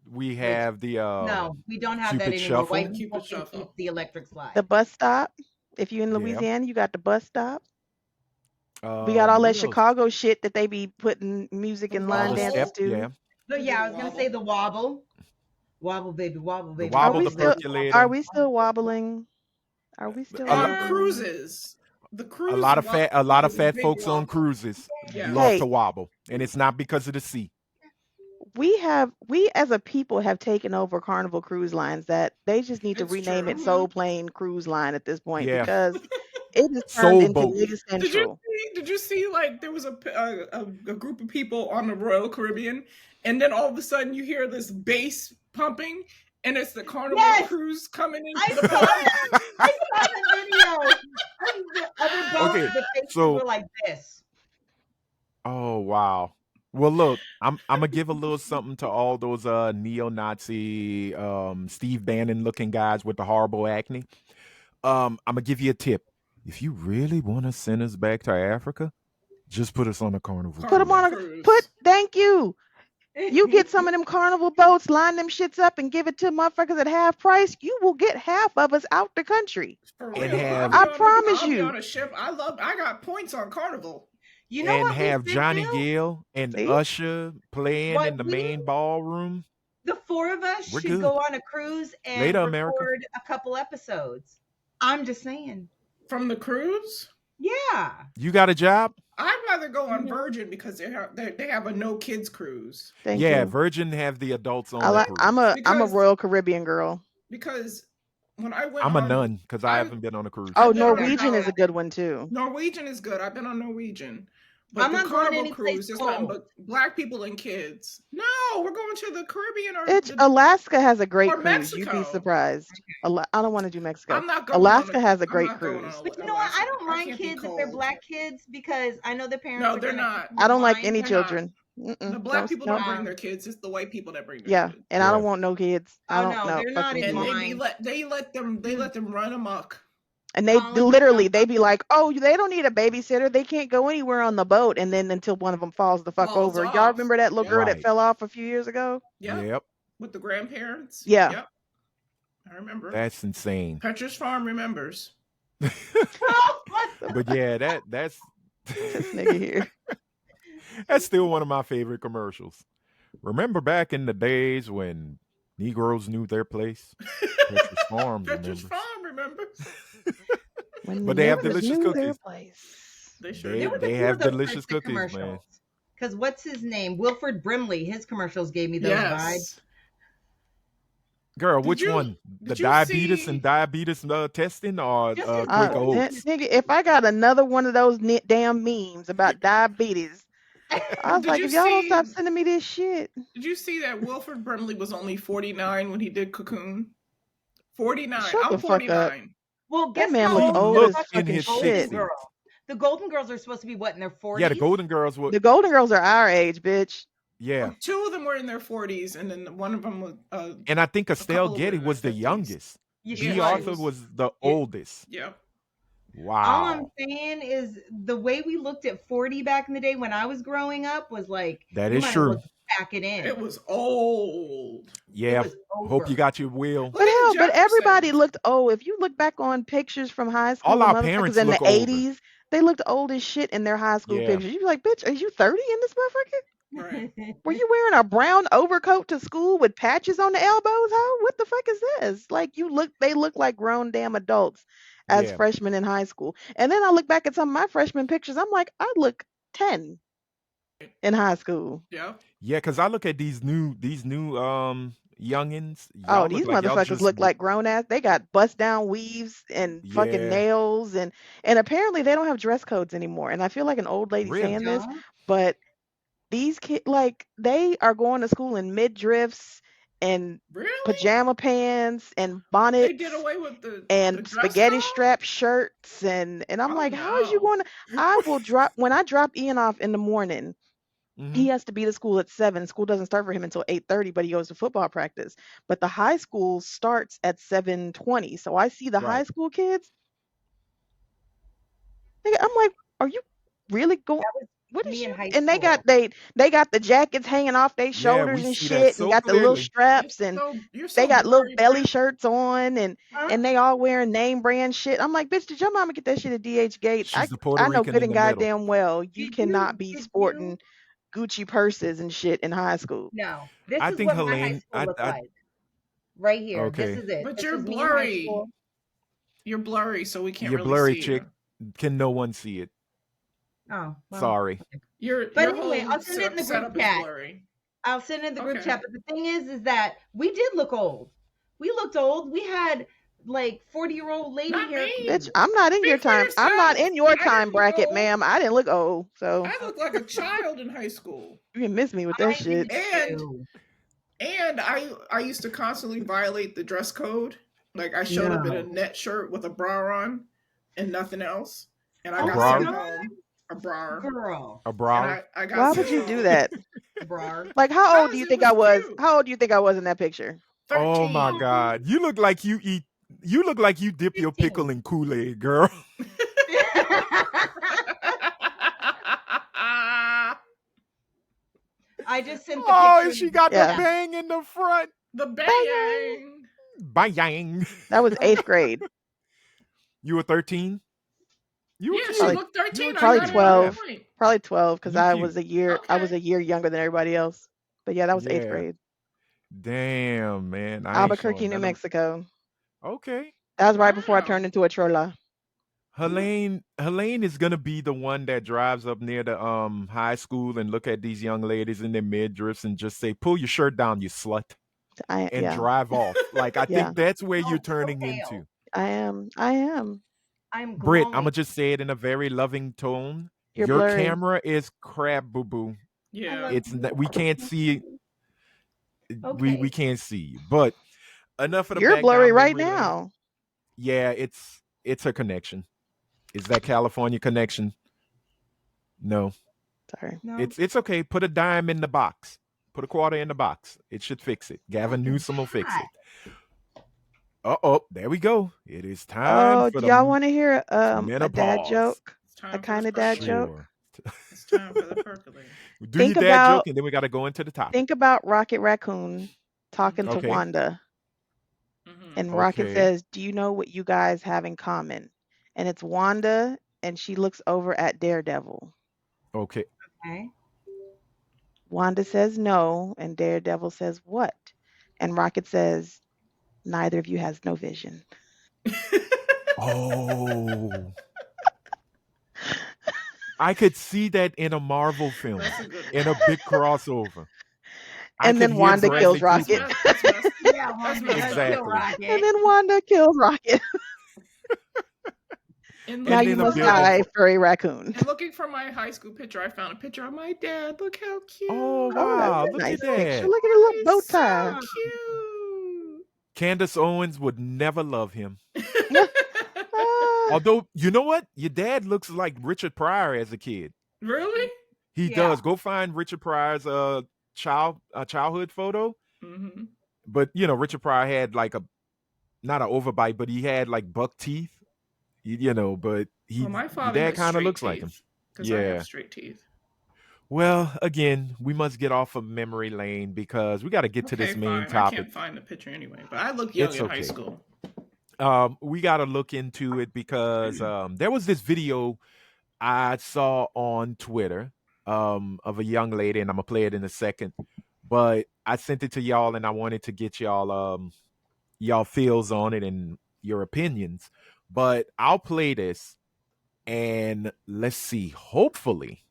We have the No, we don't have that Cupid anymore. Shuffle. White people Cupid can Shuffle. keep the electric slide. The bus stop. If you're in Yeah. Louisiana, you got the bus stop. We got all what that else? Chicago shit that they be putting music and The line Oh, the dances step, to. yeah. But yeah, I was gonna say the wobble. Wobble baby, wobble baby. wobble, Are we the still percolator. are we still wobbling? Are we still On wobbling? On cruises. The A cruise lot of was a fat big folks on wobble. cruises Yeah. love Hey, to wobble, and it's not because of the sea. we as a people have taken over Carnival Cruise Lines that they just need to It's rename it true. Soul Plane Cruise Line at this point Yeah, because it has turned soul into boat. nigga central. Did you see like there was a group of people on the Royal Caribbean, and then all of a sudden you hear this bass pumping, and it's the Carnival Yes, Cruise coming I into the saw boat. that. I saw the video. And the other boats, Okay, the faces so were like this. oh wow. Well, look, I'm gonna give a little something to all those neo-Nazi Steve Bannon looking guys with the horrible acne. I'm gonna give you a tip. If you really want to send us back to Africa, just put us on a Carnival Put them Carnival cruise. on a Cruise. thank you. You get some of them Carnival boats, line them shits up, and give it to motherfuckers at half price. You will get half of us out the country. For And real. have I promise I'll be you. on a ship. I got points on Carnival. You know what we should Johnny do? Gill and See? Usher playing What in the main ballroom. the four of us We're should good. go on a cruise and Later, record America. a couple episodes. I'm just saying. From the cruise? Yeah. You got a job? I'd rather go on No. Virgin because they have a no kids cruise. Thank Yeah, you. Virgin have the adults I only like. cruise. I'm a Because Royal Caribbean girl. because when I went I'm a on nun because I I haven't been on a cruise. Oh, I've been on Norwegian is about a good one too. Norwegian is good. I've been on Norwegian. But I'm the not going Carnival any place Cruise is nothing cold. but black people and kids. No, we're going to the Caribbean It's Alaska has a great or cruise. You'd be Mexico. surprised. I don't want to do Mexico. I'm not going Alaska on has a I'm great not going cruise. on But you know what? I don't I mind can't be kids if they're cold. black kids because I know their parents No, are they're gonna not. I don't like mind. any They're not. children. The black people no. don't bring their kids. It's the white people that bring their Yeah, kids. and I Yeah. don't want no kids. I Oh don't no, know. they're not Fucking in And kids. they let them run amok. And they Calling literally them they be like, oh, they don't need a babysitter. They can't go anywhere on the boat. And then until one of them falls the fuck Falls over. Y'all off. remember that little Yep. girl that Right. fell off a few years ago? Yep. Yep. With the grandparents. Yeah. Yep. I remember. That's insane. Petrus Farm remembers. But yeah, that's This nigga here. that's still one of my favorite commercials. Remember back in the days when Negroes knew their place? Petrus Farms Petrus remembers. Farm remembers. When But they have niggers delicious knew their cookies. place. They sure They There do. was a they few have of those delicious types of cookies, man. commercials. Because what's his name? Wilford Brimley. His commercials gave me those vibes. Yes. Girl, Did which you- one? The did you diabetes see- and diabetes testing or Just his Quaker voice. Oats? Nigga, if I got another one of those damn memes about diabetes, I was Did like, you if y'all don't see- stop sending me this shit. Did you see that Wilford Brimley was only 49 when he did Cocoon? 49. Shut I'm the fuck up. 49. Well, guess man how look old old the as fucking fucking Golden shit. Girl. The Golden Girls are supposed to be what, in their 40s? Yeah, the Golden Girls were. The Golden Girls are our age, bitch. Yeah, Two of them were in their 40s, and then one of them was. and I think Estelle couple of Getty them in was the their 50s. youngest. Yeah, Yeah, she G. was. Arthur was the oldest. Yeah. All I'm Wow, saying is the way we looked at 40 back in the day when I was growing up was like, that you is might as true. well pack it in. It was old. Yeah, It was over. hope you got your wheel. Look But at hell, but Jefferson. everybody looked old. If you look back on pictures from high school, All our motherfuckers parents in the look older. 80s, they looked old as shit in their high school Yeah. pictures. You be like, bitch, are you 30 in this motherfucker? Right. Were you wearing a brown overcoat to school with patches on the elbows, ho? What the fuck is this? Like they look like grown damn adults as Yeah. freshmen in high school. And then I look back at some of my freshman pictures, I'm like, I look 10 in high school. Yeah. Yeah, because I look at these new youngins. Oh, Y'all these look like y'all motherfuckers just look like grown ass. They got bust down weaves and fucking Yeah. nails and apparently they don't have dress codes anymore. And I feel like an old lady Really? saying this, No? but these kids like they are going to school in midriffs and Really? pajama pants and They bonnets did away with the and dress spaghetti code? strap shirts and I'm Oh, like, how is you no. going to I will drop when I drop Ian off in the morning. Mhm. He has to be to school at 7. School doesn't start for him until 8:30, but he goes to football practice. But the high school starts at 7:20. So I see the high Right. school kids. I'm like, are you really going? That was What is me in you? high And they got school. they got the jackets hanging off their Yeah, shoulders we and see that shit, so and got the little clearly. straps, and You're so they got little blurry, belly Brit. shirts on, and Huh? they all wearing name brand shit. I'm like, bitch, did your mama get that shit at DH Gates? She's a Puerto I know Rican good in and the middle. goddamn well you Did cannot you be did sporting you Gucci purses and shit in high school. No. This I is think what my high Helene. school looked like. Right here. Okay. This is it. But This you're is me in high blurry. school. You're blurry, so we can't You're really blurry, see chick. you. Can no one see it? Oh, well. Sorry. Your Anyway, whole I'll send it in the setup group is chat. blurry. I'll send it in the group Okay. chat. But the thing is that we did look old. We looked old. We had like 40-year-old lady Not hair. me. Bitch, I'm not in Speak your for time. I'm not yourself. in your I time didn't look bracket, old. ma'am. I didn't look old, so I looked like a child in high school. you can miss me with that shit. And I used to constantly violate the dress code. Like I showed up in a net shirt with a bra on and nothing else, and I A got bra? sent home. A bra. Girl. A bra? And I got Why sent would you do home. that? Bra. Like, how old do Because you it think was I was? cute. How old do you think I was in that picture? 13. Oh my God. You look like you eat. You look like you dip your pickle in Kool-Aid, girl. I just sent the Oh, picture. and she got Yeah. the bang in the front. The bang. Bang. That was 8th grade. You were 13? You were Yeah, she cute. looked 13. I Probably got it 12. on point. Probably 12 because You I cute. was a year. I was Okay. a year younger than everybody else. But yeah, that was 8th Yeah. grade. Damn, man. I ain't Albuquerque, showing New none of. Mexico. Okay. That was right before I Wow. turned into a trolla. Helene is gonna be the one that drives up near the high school and look at these young ladies in their midriffs and just say, "Pull your shirt down, you slut," and Yeah, drive off. Like I yeah, think that's where you're Oh, so turning pale. into. I am. I am. I'm Brit, I'm glowing. gonna just say it in a very loving tone. You're Your blurry. camera is crap, boo boo. Yeah. It's we can't see. We Okay. can't see you. But enough of the You're back blurry down right memory lane. now. Yeah, it's a connection. Is that California connection? No. Sorry. No. It's okay. Put a dime in the box. Put a quarter in the box. It should fix it. Gavin Fucking Newsom will fix hot. it. Oh, there we go. It is time Oh, for do the y'all want to hear a dad menopause. joke? It's time A for kind the of dad percolate. joke. Sure. It's time for the percolate. Do your Think dad joke, about and then we got to go into the topic. think about Rocket Raccoon talking to Okay. Wanda, Mm-hmm. and Rocket Okay. says, "Do you know what you guys have in common?" And it's Wanda, and she looks over at Daredevil. Okay. Okay. Wanda says no, and Daredevil says what? And Rocket says, "Neither of you has no vision." Oh. I could see that in a Marvel film, That's a good one. in a big crossover. I And could then hear Wanda kills Bradley Rocket. Cooper. That's messed. Yeah, That's Wanda messed does up. kill Exactly. And Rocket. then Wanda kills Rocket. And Now And you in a must building. die, furry raccoon. And looking for my high school picture, I found a picture of my dad. Look how cute. Oh, Oh, that's wow. a Look nice at picture. that. Look at a little bow He's tie. so cute. Candace Owens would never love him. Ah, Although, you know what? Your dad looks like Richard Pryor as a kid. Really? He Yeah. does. Go find Richard Pryor's childhood photo. Mm-hmm. But Richard Pryor had like not an overbite, but he had like buck teeth. But Well, my your father dad has kind of straight looks like him. teeth because I Yeah. have straight teeth. Well, again, we must get off of memory lane because we got to get to this main fine. I topic. can't find the picture anyway, but I look young It's in high okay. school. We got to look into it because there was this video I saw on Twitter of a young lady, and I'm gonna play it in a second. But I sent it to y'all, and I wanted to get y'all feels on it and your opinions. But I'll play this, and let's see. Hopefully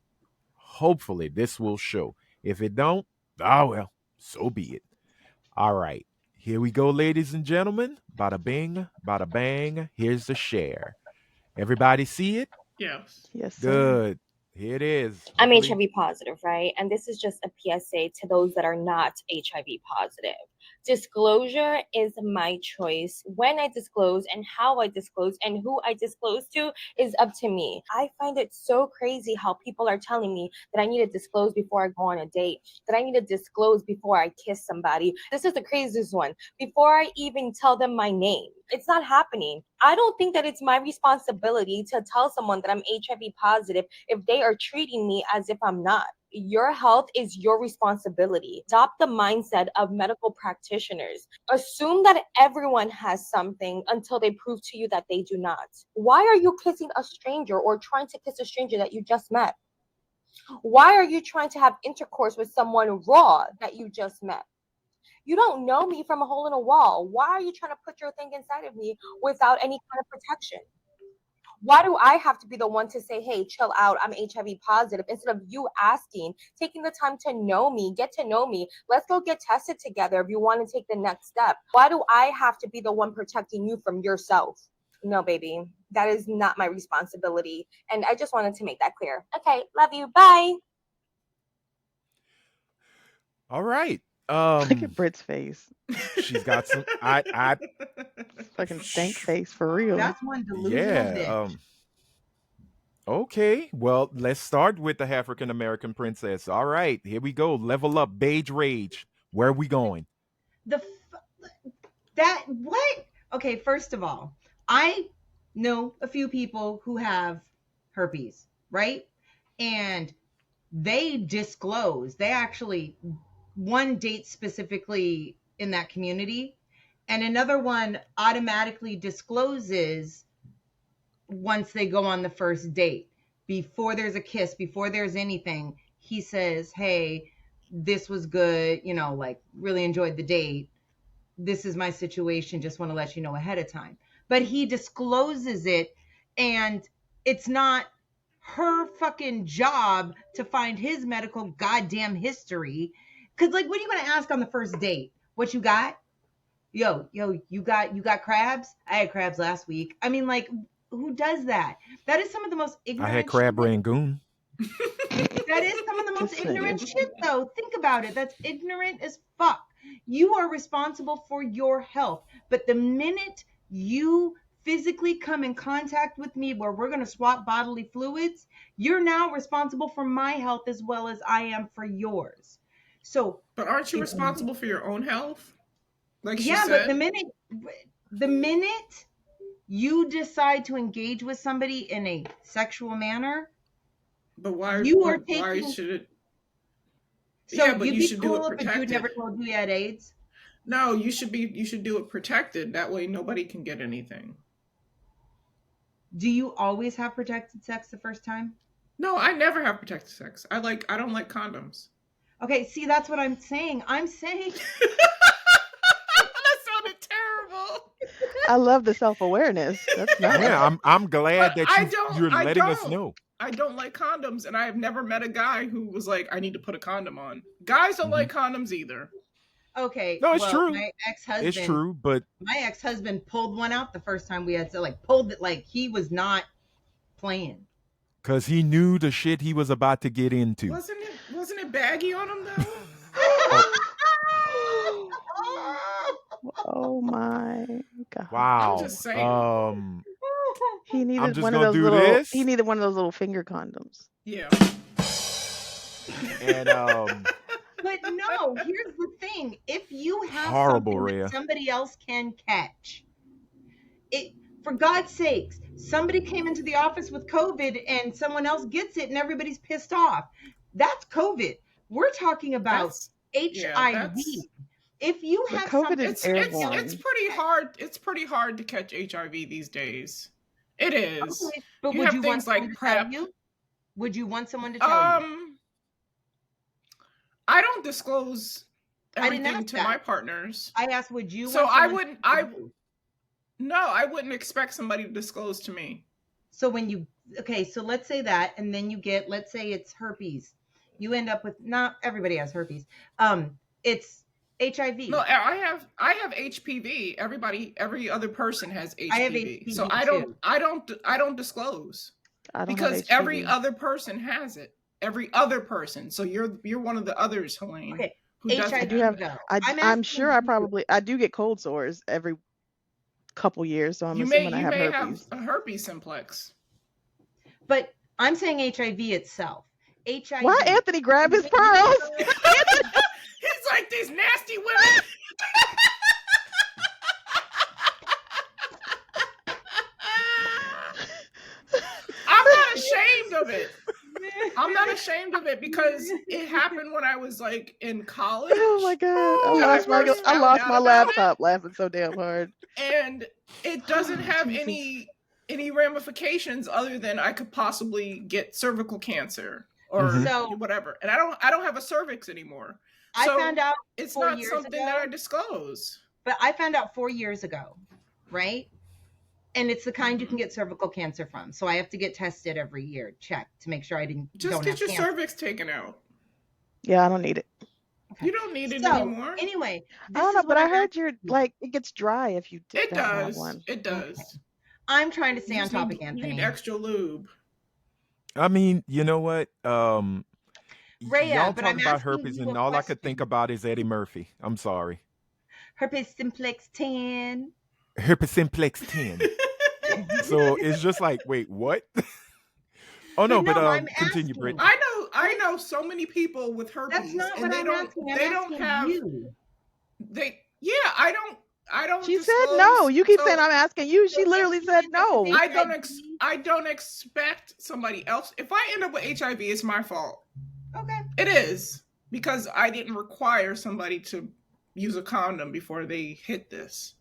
this will show. If it don't, well, so be it. All right, here we go, ladies and gentlemen. Bada bing, bada bang. Here's the share. Everybody see it? Yes. yes, sir. Good. Here it is. I'm Hopefully- HIV positive, right? And this is just a PSA to those that are not HIV positive. Disclosure is my choice. When I disclose and how I disclose and who I disclose to is up to me. I find it so crazy how people are telling me that I need to disclose before I go on a date, that I need to disclose before I kiss somebody. This is the craziest one. Before I even tell them my name. It's not happening. I don't think that it's my responsibility to tell someone that I'm HIV positive if they are treating me as if I'm not. Your health is your responsibility. Adopt the mindset of medical practitioners. Assume that everyone has something until they prove to you that they do not. Why are you kissing a stranger or trying to kiss a stranger that you just met? Why are you trying to have intercourse with someone raw that you just met? You don't know me from a hole in a wall. Why are you trying to put your thing inside of me without any kind of protection? Why do I have to be the one to say, hey, chill out, I'm HIV positive, instead of you asking, taking the time to know me, get to know me, let's go get tested together if you want to take the next step. Why do I have to be the one protecting you from yourself? No, baby, that is not my responsibility. And I just wanted to make that clear. Okay, love you, bye. All right. Look at Brit's face. She's got some. I Fucking stank face for real. That's one delusional yeah. bitch. Okay. Well, let's start with the African American princess. All right, here we go. Level up, Beige Rage. Where are we going? What? Okay, first of all, I know a few people who have herpes, right? And they disclose. They actually, one date specifically in that community, and another one automatically discloses once they go on the first date. Before there's a kiss, before there's anything, he says, hey, this was good, you know, like really enjoyed the date. This is my situation. Just want to let you know ahead of time. But he discloses it, and it's not her fucking job to find his medical goddamn history. Cause like, what are you going to ask on the first date? What you got? Yo, you got crabs? I had crabs last week. I mean, like, who does that? That is some of the most ignorant. I had crab shit. rangoon. That is some of the most ignorant shit, though. Think about it. That's ignorant as fuck. You are responsible for your health. But the minute you physically come in contact with me where we're going to swap bodily fluids, you're now responsible for my health as well as I am for yours. So, but aren't you responsible for your own health? Like she yeah, said? but the minute you decide to engage with somebody in a sexual manner, but why should it? So yeah, but you'd you be should cool do it if a dude protected. never told you had AIDS? No, you should do it protected. That way nobody can get anything. Do you always have protected sex the first time? No, I never have protected sex. I don't like condoms. Okay, see, that's what I'm saying. I'm saying that sounded terrible. I love the self-awareness. That's nice. Yeah, I'm glad But that you're letting us know. I don't like condoms, and I have never met a guy who was like, I need to put a condom on. Guys don't like condoms either. Okay. No, it's true. My ex-husband, it's true, but my ex-husband pulled one out the first time we had, so like pulled it like he was not playing. Because he knew the shit he was about to get into. Wasn't it baggy on him though? Oh my god! Wow. I'm just saying. He needed I'm just one of gonna those do little. this. He needed one of those little finger condoms. Yeah. And But no, here's the thing: if you have horrible, something Rhea. that somebody else can catch, it, for God's sakes, somebody came into the office with COVID and someone else gets it and everybody's pissed off. That's COVID. We're talking about HIV. If you have COVID something, is airborne. It's pretty hard. It's pretty hard to catch HIV these days. It is. Okay, but you would have you things want like someone to PrEP. tell you? Would you want someone to tell you? I don't disclose I didn't everything ask to that. my partners. I asked, would you? So want I someone wouldn't. to tell you? No, I wouldn't expect somebody to disclose to me. So when you, okay, so let's say that, and then you get, let's say it's herpes. You end up with, not everybody has herpes. It's HIV. No, I have HPV. Every other person has HPV. I have HPV so too. I don't disclose. I don't because have HPV. every other person has it. Every other person. So you're one of the others, Helene. Okay. Who HIV, doesn't do have. it. I'm sure I do get cold sores every couple years, so I'm assuming I have herpes. Have a herpes simplex. But I'm saying HIV itself. HIV. Why Anthony grab his pearls? He's like these nasty women. I'm not ashamed of it. I'm not ashamed of it because it happened when I was like in college. Oh my god! I lost my laptop laughing so damn hard. And it doesn't have any ramifications other than I could possibly get cervical cancer or whatever. And I don't have a cervix anymore. I found out it's 4 not years something ago, that I disclose. But I found out 4 years ago, right? And it's the kind you can get cervical cancer from. So I have to get tested every year, check to make sure I don't get your cancer. cervix taken out. Yeah, I don't need it. Okay. You don't need it anymore. Anyway, I don't know, but I heard you're like it gets dry if you don't have one. It does. Okay. I'm trying to stay on topic, Anthony. You need extra lube. I mean, you know what? Rhea, y'all but talk about herpes, and all I could think about is Eddie Murphy. I'm sorry. Herpes simplex 10. Herpes simplex 10. So it's just like, wait, what? Oh no, but continue, Brit. I know so many people with herpes. That's not what I'm asking. They don't have you. I don't. She said no. You keep saying I'm asking you. She literally said no. I don't expect somebody else. If I end up with HIV, it's my fault. Okay. It is, because I didn't require somebody to use a condom before they hit this.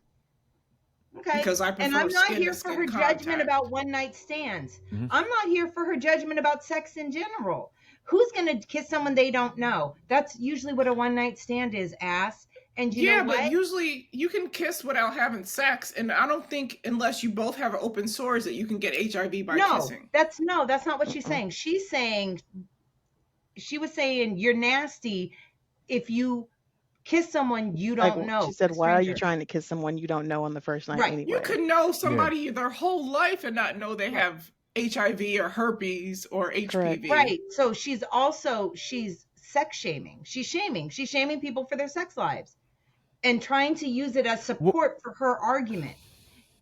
Okay. Because I prefer and I'm not here for her contact. judgment about one night stands. Mm-hmm. I'm not here for her judgment about sex in general. Who's going to kiss someone they don't know? That's usually what a one night stand is, ass. And you know what? But usually you can kiss without having sex, and I don't think unless you both have open sores that you can get HIV by kissing. That's not what she's saying. She was saying you're nasty if you kiss someone you don't know. She said, why are you trying to kiss someone you don't know on the first night anyway? You could know somebody their whole life and not know they have HIV or herpes or HPV. Right. So she's sex shaming. She's shaming people for their sex lives and trying to use it as support for her argument.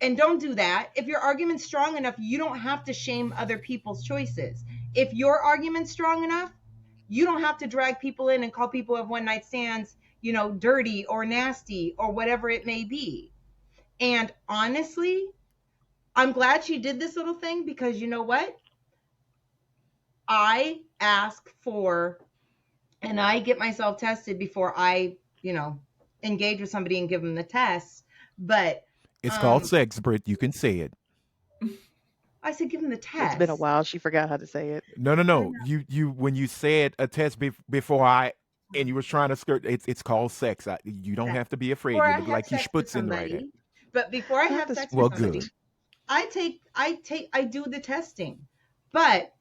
And don't do that. If your argument's strong enough, you don't have to shame other people's choices. If your argument's strong enough, you don't have to drag people in and call people who have one night stands, dirty or nasty or whatever it may be. And honestly, I'm glad she did this little thing because you know what? I ask for, and I get myself tested before I, engage with somebody and give them the test. But it's called sex, Brit. You can say it. I said, give them the test. It's been a while. She forgot how to say it. No. You when you said a test before and you was trying to skirt, it's called sex. You don't have to be afraid. You look like you sputzing right at. But before I have sex with somebody, I do the testing. But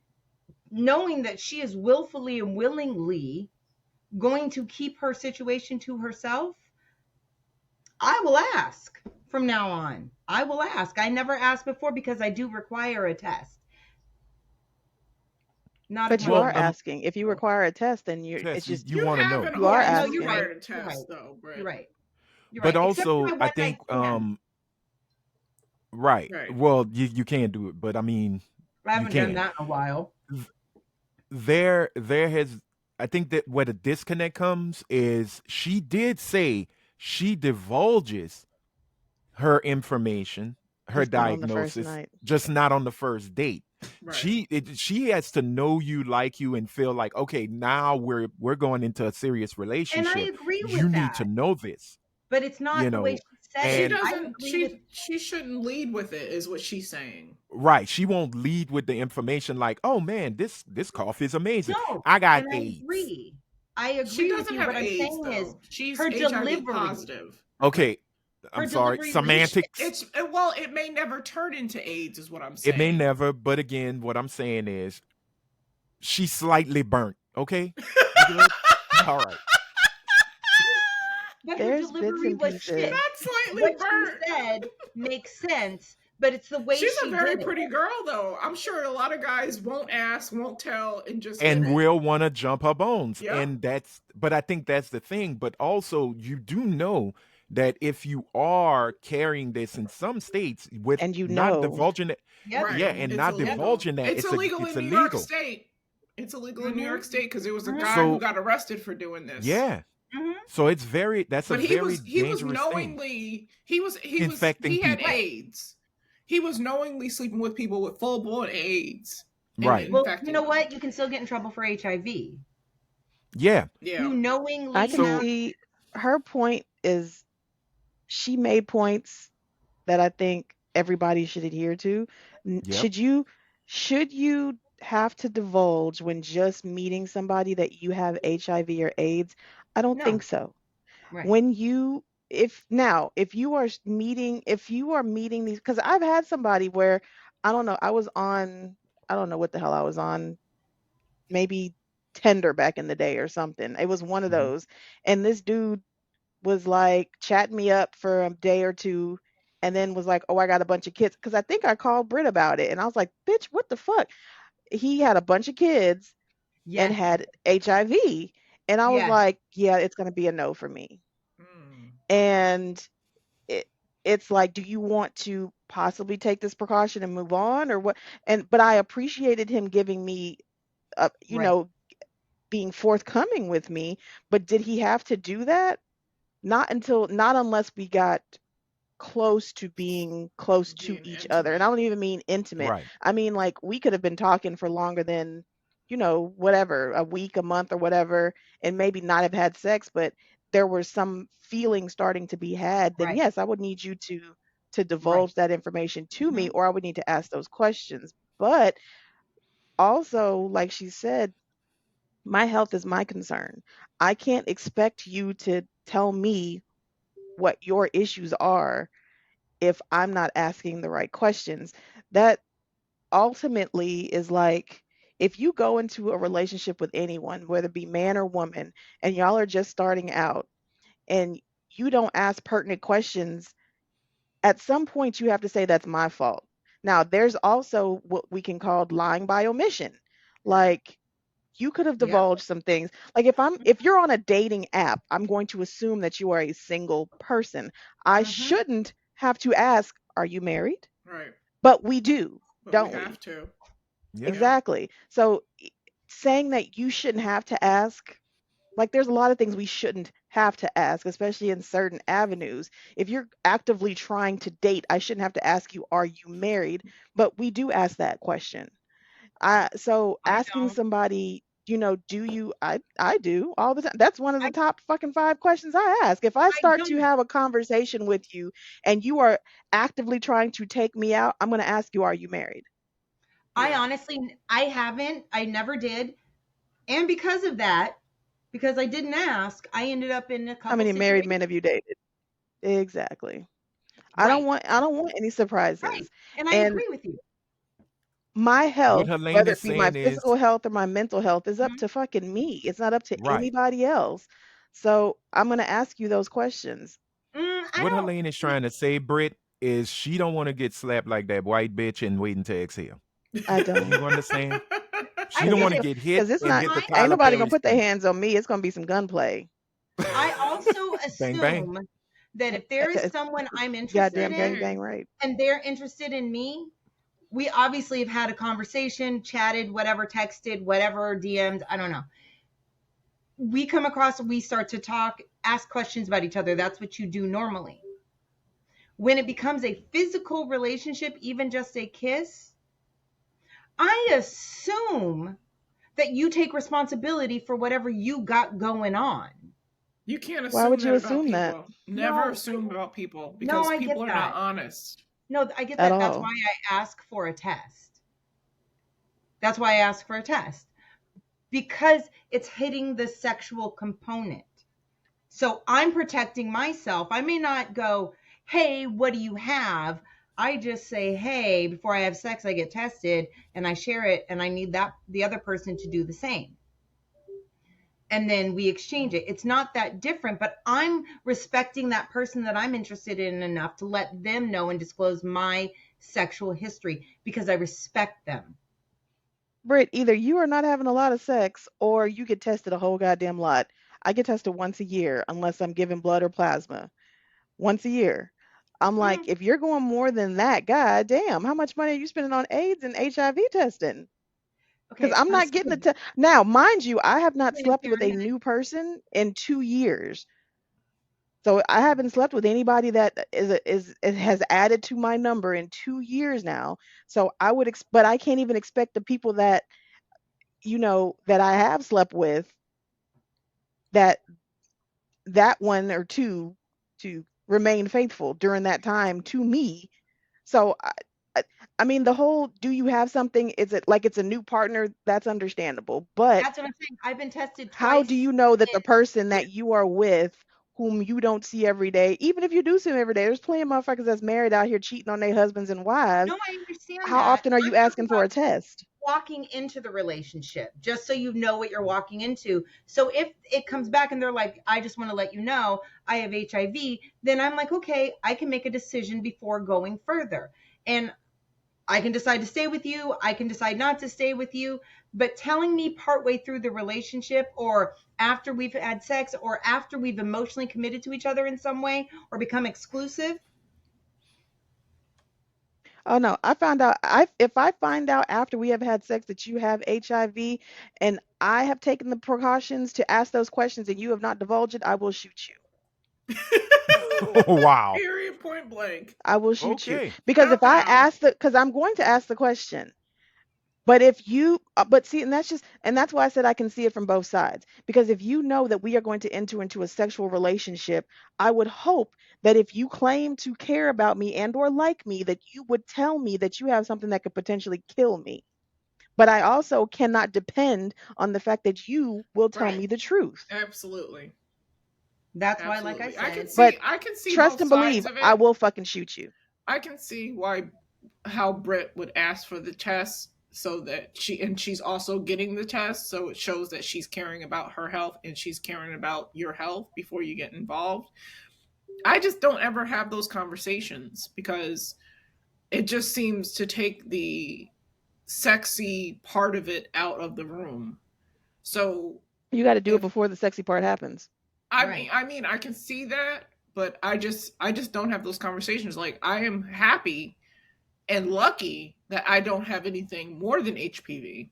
knowing that she is willfully and willingly going to keep her situation to herself, I will ask from now on. I will ask. I never asked before because I do require a test. But you are asking. If you require a test, then it's just you want to know. You are asking. You're right. You're right. But also, I think right. Well, you can do it, but I mean, I haven't done that in a while. There has. I think that where the disconnect comes is she did say she divulges her information, her diagnosis, just not on the first date. Right. She has to know you, like you, and feel like, okay, now we're going into a serious relationship. And I agree with you need to know this. But it's not the way she said it. She shouldn't lead with it, is what she's saying. Right. She won't lead with the information like, oh man, this cough is amazing. No, I got AIDS. I agree. She doesn't have AIDS, I'm saying is she's her HIV delivery. Positive. Okay. I'm sorry. Semantics. It may never turn into AIDS, is what I'm saying. It may never, but again, what I'm saying is she's slightly burnt. Okay? All right. But her delivery was shit. Not slightly burnt. What she said makes sense, but it's the way she's a very pretty girl, though. I'm sure a lot of guys won't ask, won't tell, and will want to jump her bones. Yeah. And but I think that's the thing. But also, you do know that if you are carrying this in some states with not divulging it, divulging that, it's illegal in New York State. It's illegal in New York State because it was a guy who got arrested for doing this. Yeah. Mm-hmm. So it's dangerous thing. He had AIDS. He was knowingly sleeping with people with full-blown AIDS. Right. Well, you know what? You can still get in trouble for HIV. Yeah. You knowingly. I can see her point is she made points that I think everybody should adhere to. Yep. Should you have to divulge when just meeting somebody that you have HIV or AIDS? I don't think so. Right. When you if you are meeting these, because I've had somebody where I don't know, I don't know what the hell I was on, maybe Tinder back in the day or something. It was one of Mhm. those, and this dude was like chatting me up for a day or two, and then was like, "Oh, I got a bunch of kids." Because I think I called Brit about it, and I was like, "Bitch, what the fuck?" He had a bunch of kids and Yes. had HIV, and I was Yes. like, "Yeah, it's gonna be a no for me." Mm. And it, it's like, do you want to possibly take this precaution and move on, or what? And but I appreciated him giving me, you Right. know, being forthcoming with me. But did he have to do that? Not unless we got close to being close to Being each other. And I intimate. don't even mean intimate. Right. I mean, like, we could have been talking for longer than, whatever, a week, a month, or whatever, and maybe not have had sex, but there were some feelings starting to be had. Then Right. yes, I would need you to Right. divulge that information to me, Hmm. or I would need to ask those questions. But also, like she said, my health is my concern. I can't expect you to tell me what your issues are if I'm not asking the right questions. That ultimately is like, if you go into a relationship with anyone, whether it be man or woman, and y'all are just starting out, and you don't ask pertinent questions, at some point you have to say that's my fault. Now, there's also what we can call lying by omission. Right. Like, you could have Yep. divulged some things. Like, if you're on a dating app, I'm going to assume that you are a single person. I Hmm. shouldn't have to ask, are you married? Right. But we do, But we don't have we? to. Yeah. Yep. Exactly. So saying that you shouldn't have to ask, like, there's a lot of things we shouldn't have to ask, especially in certain avenues. If you're actively trying to date, I shouldn't have to ask you, are you married? But we do ask that question. So I asking know. somebody, do you, I do all the time. That's one of the I top fucking five questions I ask. If I I start to don't. have a conversation with you and you are actively trying to take me out, I'm going to ask you, are you married? I Yeah. honestly, I haven't. I never did. And because of that, because I didn't ask, I ended up in a How couple many married men situations. have you dated? Exactly. Right. I don't want any Right. surprises. And I And agree with you. my What health, Helene whether is it be my saying is physical health or my mental health, is up Mhm. to fucking me. It's not up to right. anybody else. So I'm going to ask you those questions. I What don't. Helene is trying to say, Brit, is she don't want to get slapped like that white bitch and waiting to exhale. I You don't. understand? I She don't get want to it. get hit Because it's and not, get the I ain't Tyler nobody going Perry to put their spank. hands on me. It's going to be some gunplay. I also Bang bang. assume that if there is someone I'm interested Goddamn Bang gang in bang bang. right. and they're interested in me, we obviously have had a conversation, chatted, whatever, texted, whatever, DM'd, I don't know. We come across, we start to talk, ask questions about each other. That's what you do normally. When it becomes a physical relationship, even just a kiss, I assume that you take responsibility for whatever you got going on. You can't Why assume would you that about assume that people. Never No, assume about people no, because I get people are not that. honest. No, I get at that. That's all? why I ask for a test. That's why I ask for a test because it's hitting the sexual component. So I'm protecting myself. I may not go, hey, what do you have? I just say, hey, before I have sex, I get tested and I share it, and I need that the other person to do the same. And then we exchange it. It's not that different, but I'm respecting that person that I'm interested in enough to let them know and disclose my sexual history because I respect them. Britt, either you are not having a lot of sex or you get tested a whole goddamn lot. I get tested once a year unless I'm giving blood or plasma. Once a year. I'm like, Mm, if you're going more than that, god damn, how much money are you spending on AIDS and HIV testing? Because okay, I'm not first getting of the all, test. Now, mind you, I have not slept with a humanitarian. new person in 2 years. So I haven't slept with anybody that it has added to my number in 2 years now. So but I can't even expect the people that that I have slept with, that one or two, to remain faithful during that time to me. So I, I mean, the whole "do you have something?" Is it like it's a new partner? That's understandable, but That's what I'm saying. I've been tested how do twice. you know that the person that you are with whom you don't see every day, even if you do see them every day, there's plenty of motherfuckers that's married out here cheating on their husbands and wives. No, I understand How that. often are you asking for a test? Walking into the relationship, just so you know what you're walking into. So if it comes back and they're like, I just want to let you know I have HIV, then I'm like, okay, I can make a decision before going further. And I can decide to stay with you. I can decide not to stay with you. But telling me partway through the relationship, or after we've had sex, or after we've emotionally committed to each other in some way, or become exclusive. Oh no, I found out if I find out after we have had sex that you have HIV and I have taken the precautions to ask those questions and you have not divulged it, I will shoot you. Wow. Period, point blank. I will shoot you. Okay. Because if I Wow. ask because I'm going to ask the question. But if you, but see, and that's why I said I can see it from both sides. Because if you know that we are going to enter into a sexual relationship, I would hope that if you claim to care about me and or like me, that you would tell me that you have something that could potentially kill me. But I also cannot depend on the fact that you will tell Right. me the truth. Absolutely. That's why, like I Absolutely. said, I can see Trust both and sides believe, of it. I will fucking shoot you. I can see how Brit would ask for the test, so that she's also getting the test, so it shows that she's caring about her health and she's caring about your health before you get involved. I just don't ever have those conversations because it just seems to take the sexy part of it out of the room. So you got to do it before the sexy part happens. I mean, I can see that, but I just don't have those conversations. Like, I am happy and lucky that I don't have anything more than HPV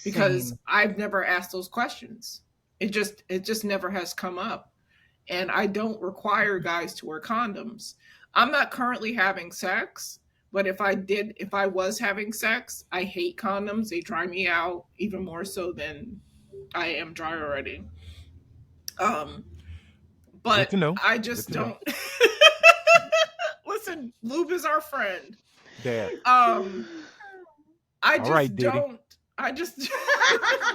because Same. I've never asked those questions. It just never has come up. And I don't require guys to wear condoms. I'm not currently having sex, but if I was having sex, I hate condoms. They dry me out even more so than I am dry already. But Good to know. I just Good to know. don't. Listen, lube is our friend. There. I just right, Diddy. don't. I just.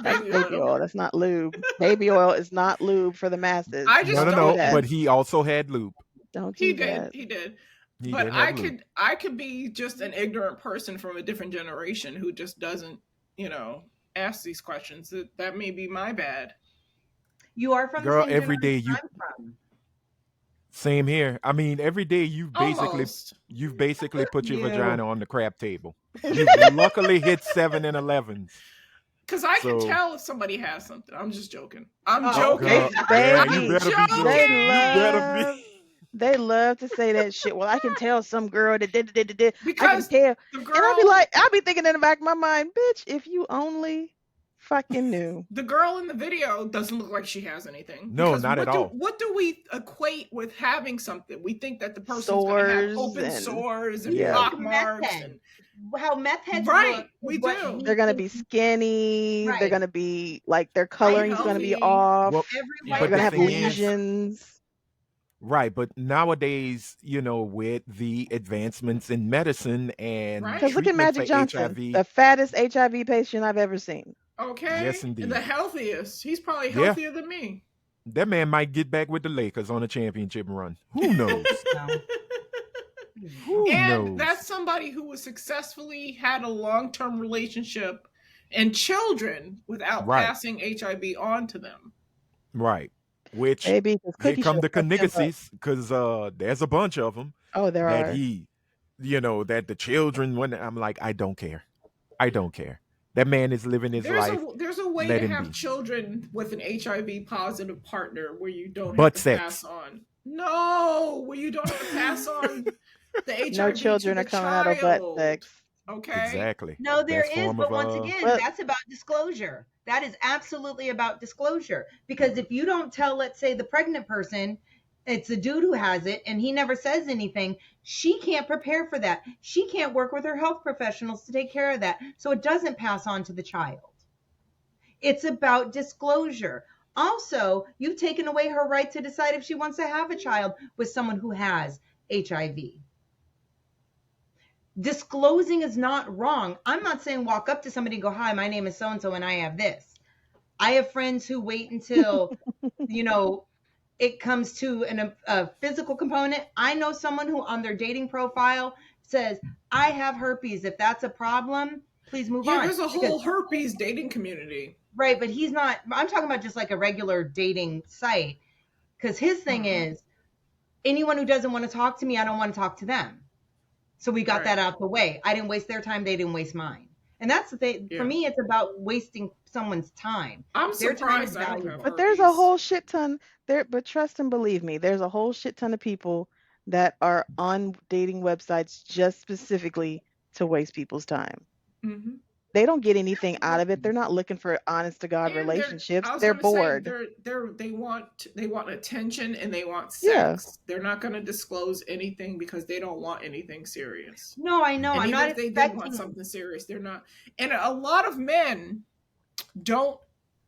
That's baby oil. That's not lube. Baby oil is not lube for the masses. I just no. don't. But he also had lube. Don't do He that. did. He But did have lube. I could be just an ignorant person from a different generation who just doesn't, ask these questions. That may be my bad. You are from Girl, the same every day generation I'm from. Same here. I mean, every day you've Almost. basically put your You. vagina on the crap table. You've luckily hit 7 and 11s. Because I can So- tell if somebody has something. I'm just joking. I'm Oh, joking. Girl, yeah, you better be joking. joking. You better be. They love to say that shit. Well, I can tell some girl that did. I can Because tell. the And I'll be girl, like, I'll be thinking in the back of my mind, bitch, if you only fucking knew. the girl in the video doesn't look like she has anything. No, Because not at all. What do we equate with having something? We think that the person's going to have Sores open and- sores and yeah. pock Meth marks. head. And, How meth heads Right, look. we is what do. we They're gonna think. be skinny. Right. They're gonna be like their coloring's gonna be healthy. off. Well, Every but white They're gonna have the thing is- lesions. Right, but nowadays, with the advancements in medicine and Right. Because look at treatment Magic for Johnson, HIV, the fattest HIV patient I've ever seen. Okay. Yes, indeed. And the healthiest. He's probably Yeah. healthier than me. that man might get back with the Lakers on a championship run. Who knows? No. Who And knows? that's somebody who was successfully had a long-term relationship and children without Right. passing HIV on to them. Right. Which Baby, because here Cookie come should've the fucked him up. canigacies, because there's a bunch of them Oh, there that are. he, that the children, when I'm like, I don't care. I don't care. That man is living his life. There's a way let to him have be. children with an HIV positive partner where you don't Butt have to sex. pass on. No, where you don't have to pass on the HIV. No children to are the coming out of butt child. sex. Okay. Exactly. No, there That's is, form but of, once again, Well- that's about disclosure. That is absolutely about disclosure. Because if you don't tell, let's say, the pregnant person, it's the dude who has it, and he never says anything, she can't prepare for that. She can't work with her health professionals to take care of that, so it doesn't pass on to the child. It's about disclosure. Also, you've taken away her right to decide if she wants to have a child with someone who has HIV. Disclosing is not wrong. I'm not saying walk up to somebody and go, hi, my name is so-and-so and I have this. I have friends who wait until, it comes to a physical component, I know someone who on their dating profile says, I have herpes. If that's a problem, please move on. Yeah, there's a whole herpes dating community. Right, but he's not, I'm talking about just like a regular dating site. Because his thing is, anyone who doesn't want to talk to me, I don't want to talk to them. So we got that out the way. I didn't waste their time. They didn't waste mine. And that's the thing. For me, it's about wasting someone's time. I'm surprised I don't have But there's a whole shit ton there. But trust and believe me, there's a whole shit ton of people that are on dating websites just specifically to waste people's time. Mm-hmm. They don't get anything out of it. They're not looking for honest to God relationships. They're bored. They want attention and they want sex. They're not going to disclose anything because they don't want anything serious. No, I know. And I'm even not if they did want something serious, they're not. And a lot of men don't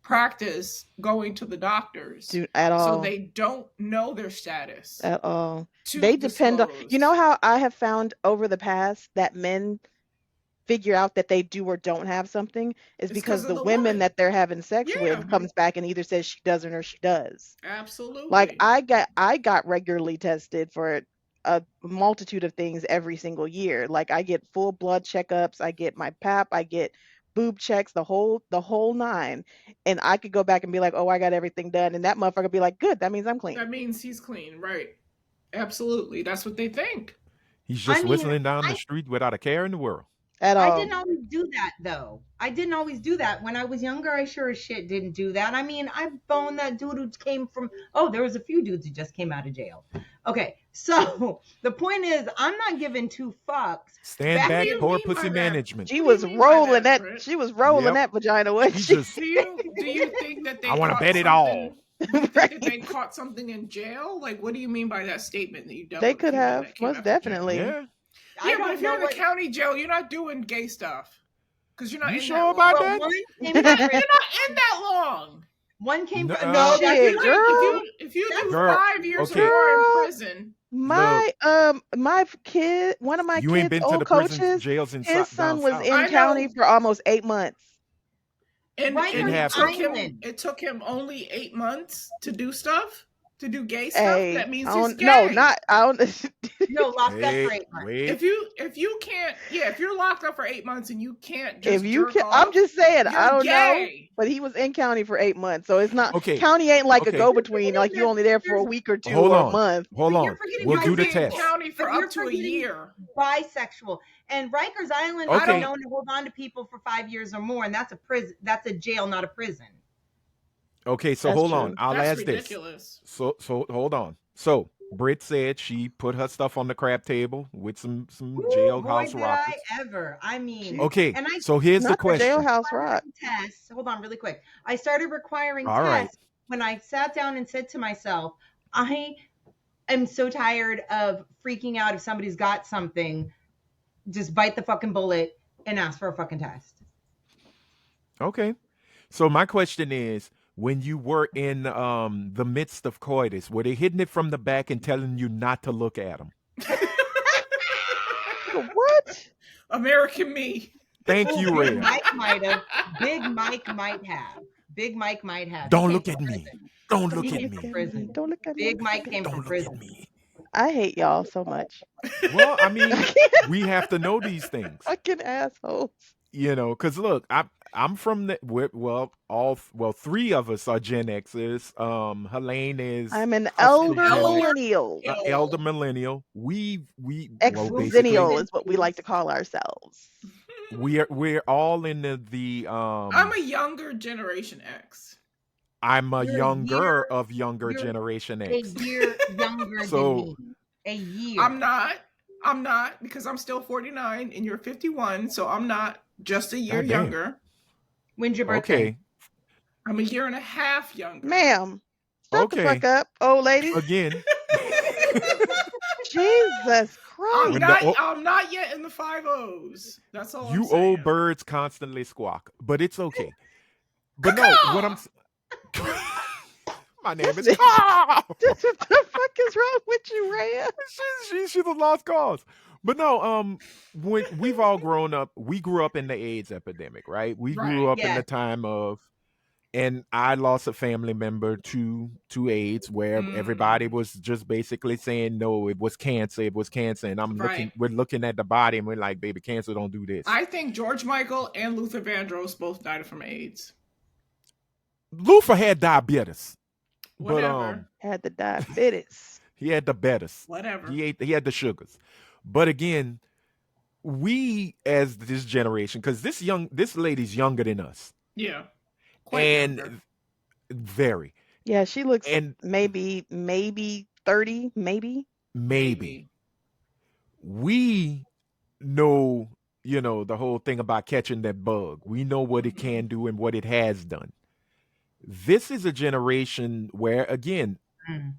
practice going to the doctors at all. So they don't know their status at all. They depend on. You know how I have found over the past that men figure out that they do or don't have something is because the women that they're having sex with comes back and either says she doesn't or she does. Absolutely. Like I got regularly tested for a multitude of things every single year. Like I get full blood checkups, I get my pap, I get boob checks, the whole nine, and I could go back and be like, oh, I got everything done, and that motherfucker be like, good, that means I'm clean. That means he's clean, right? Absolutely, that's what they think. He's just whistling down the street without a care in the world. At all. I didn't always do that though. I didn't always do that. When I was younger, I sure as shit didn't do that. I mean, I boned that dude who came from, there was a few dudes who just came out of jail. Okay, so the point is, I'm not giving two fucks. Stand back, poor pussy management. She was rolling that. She was rolling that vagina. What? Do you think that they? I want to bet it all. Do you think that they caught something in jail? Like, what do you mean by that statement that you dealt They with could have, most definitely. Yeah. Yeah, but if you're in the county jail, you're not doing gay stuff. Because you're not in sure that about long. that? You're not in that long. One came from... No, if you do 5 years or more in prison... My kid, one of my kids' old coaches, his son was in county for almost 8 months. And it took him only 8 months to do stuff? To do gay stuff, that means he's gay. No, not I don't. No, locked up for 8 months. If you can't, if you're locked up for 8 months and you can't just I'm just saying, I don't know. Gay. But he was in county for 8 months, so it's not county ain't like a go between, like you only there for a week or two or a month. Hold on, we'll do the test. County for up to a year. Bisexual and Rikers Island, I don't know to hold on to people for 5 years or more, and that's a prison. That's a jail, not a prison. Okay, so hold on. I'll ask ridiculous. this. So hold on. So Brit said she put her stuff on the crab table with some jailhouse rockets. I mean, okay. So here's the question. Jailhouse rock tests. Hold on, really quick. I started requiring tests when I sat down and said to myself, I am so tired of freaking out if somebody's got something. Just bite the fucking bullet and ask for a fucking test. Okay. So my question is, when you were in the midst of coitus, were they hitting it from the back and telling you not to look at them? What? American me. Thank you, Ray. Big Mike might have. Don't look at me. Don't look at me. Don't look at me. Big Mike came from prison. I hate y'all so much. Well, I mean, we have to know these things. Fucking assholes. You know, because look, I'm from the three of us are Gen Xers. Helene is. I'm an elder millennial. Elder millennial. We ex-millennial is what we like to call ourselves. We're all in the. I'm a younger Generation X. I'm a younger Generation X. A year younger than me. A year. I'm not because I'm still 49 and you're 51, so I'm not just a year younger. When's your birthday? Okay. I'm a year and a half younger. Ma'am, shut the fuck up, old lady. Again. Jesus Christ. I'm not yet in the 50s. That's all you I'm saying. old birds constantly squawk, but it's okay. But no, what I'm... My name is Carl. What the fuck is wrong with you, Rhea? She's a lost cause. But no, when we've all grown up, we grew up in the AIDS epidemic, right? We grew up in the time of And I lost a family member to AIDS, where everybody was just basically saying, no, it was cancer, it was cancer. And we're looking at the body and we're like, baby, cancer don't do this. I think George Michael and Luther Vandross both died from AIDS. Luther had diabetes. Whatever. But had the diabetes. he had the betas. Whatever. He had the sugars. But again, we as this generation, because this lady's younger than us. Yeah. And very. Yeah, she looks maybe 30, maybe. We know, the whole thing about catching that bug. We know what it can do and what it has done. This is a generation where, again,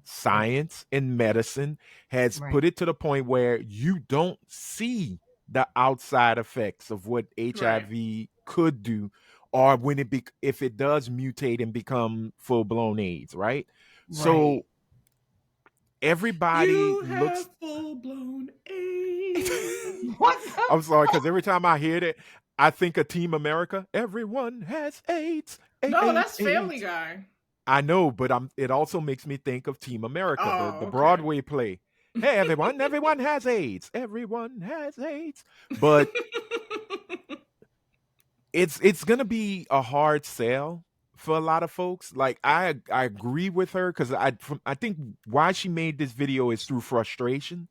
science and medicine has put it to the point where you don't see the outside effects of what HIV could do, or when if it does mutate and become full-blown AIDS, right? So everybody looks full-blown AIDS. I'm sorry, because every time I hear that, I think of Team America. Everyone has AIDS. No, that's Family Guy. I know, but it also makes me think of Team America, the Broadway play. Hey, everyone has AIDS. Everyone has AIDS. But it's gonna be a hard sell for a lot of folks. Like I agree with her, because I think why she made this video is through frustration,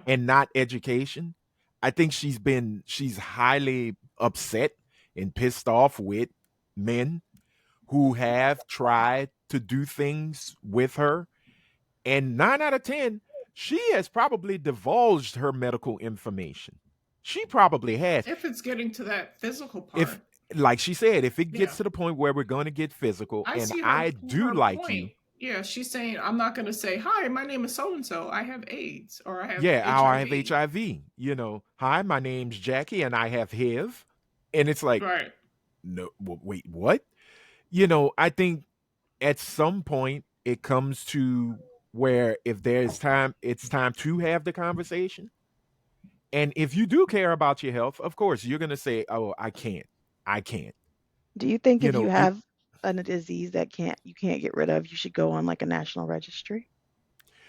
and not education. I think she's highly upset and pissed off with men who have tried to do things with her, and 9 out of 10, she has probably divulged her medical information. She probably has. If it's getting to that physical part. Like she said, if it gets to the point where we're going to get physical, I do like point. you. Yeah, she's saying, I'm not going to say, hi, my name is so-and-so. I have AIDS, or I have HIV. I have HIV. Hi, my name's Jackie, and I have HIV. And it's like, no, wait, what? I think at some point it comes to where if there's time, it's time to have the conversation. And if you do care about your health, of course, you're going to say, oh, I can't. Do you think if you have a disease that you can't get rid of, you should go on like a national registry?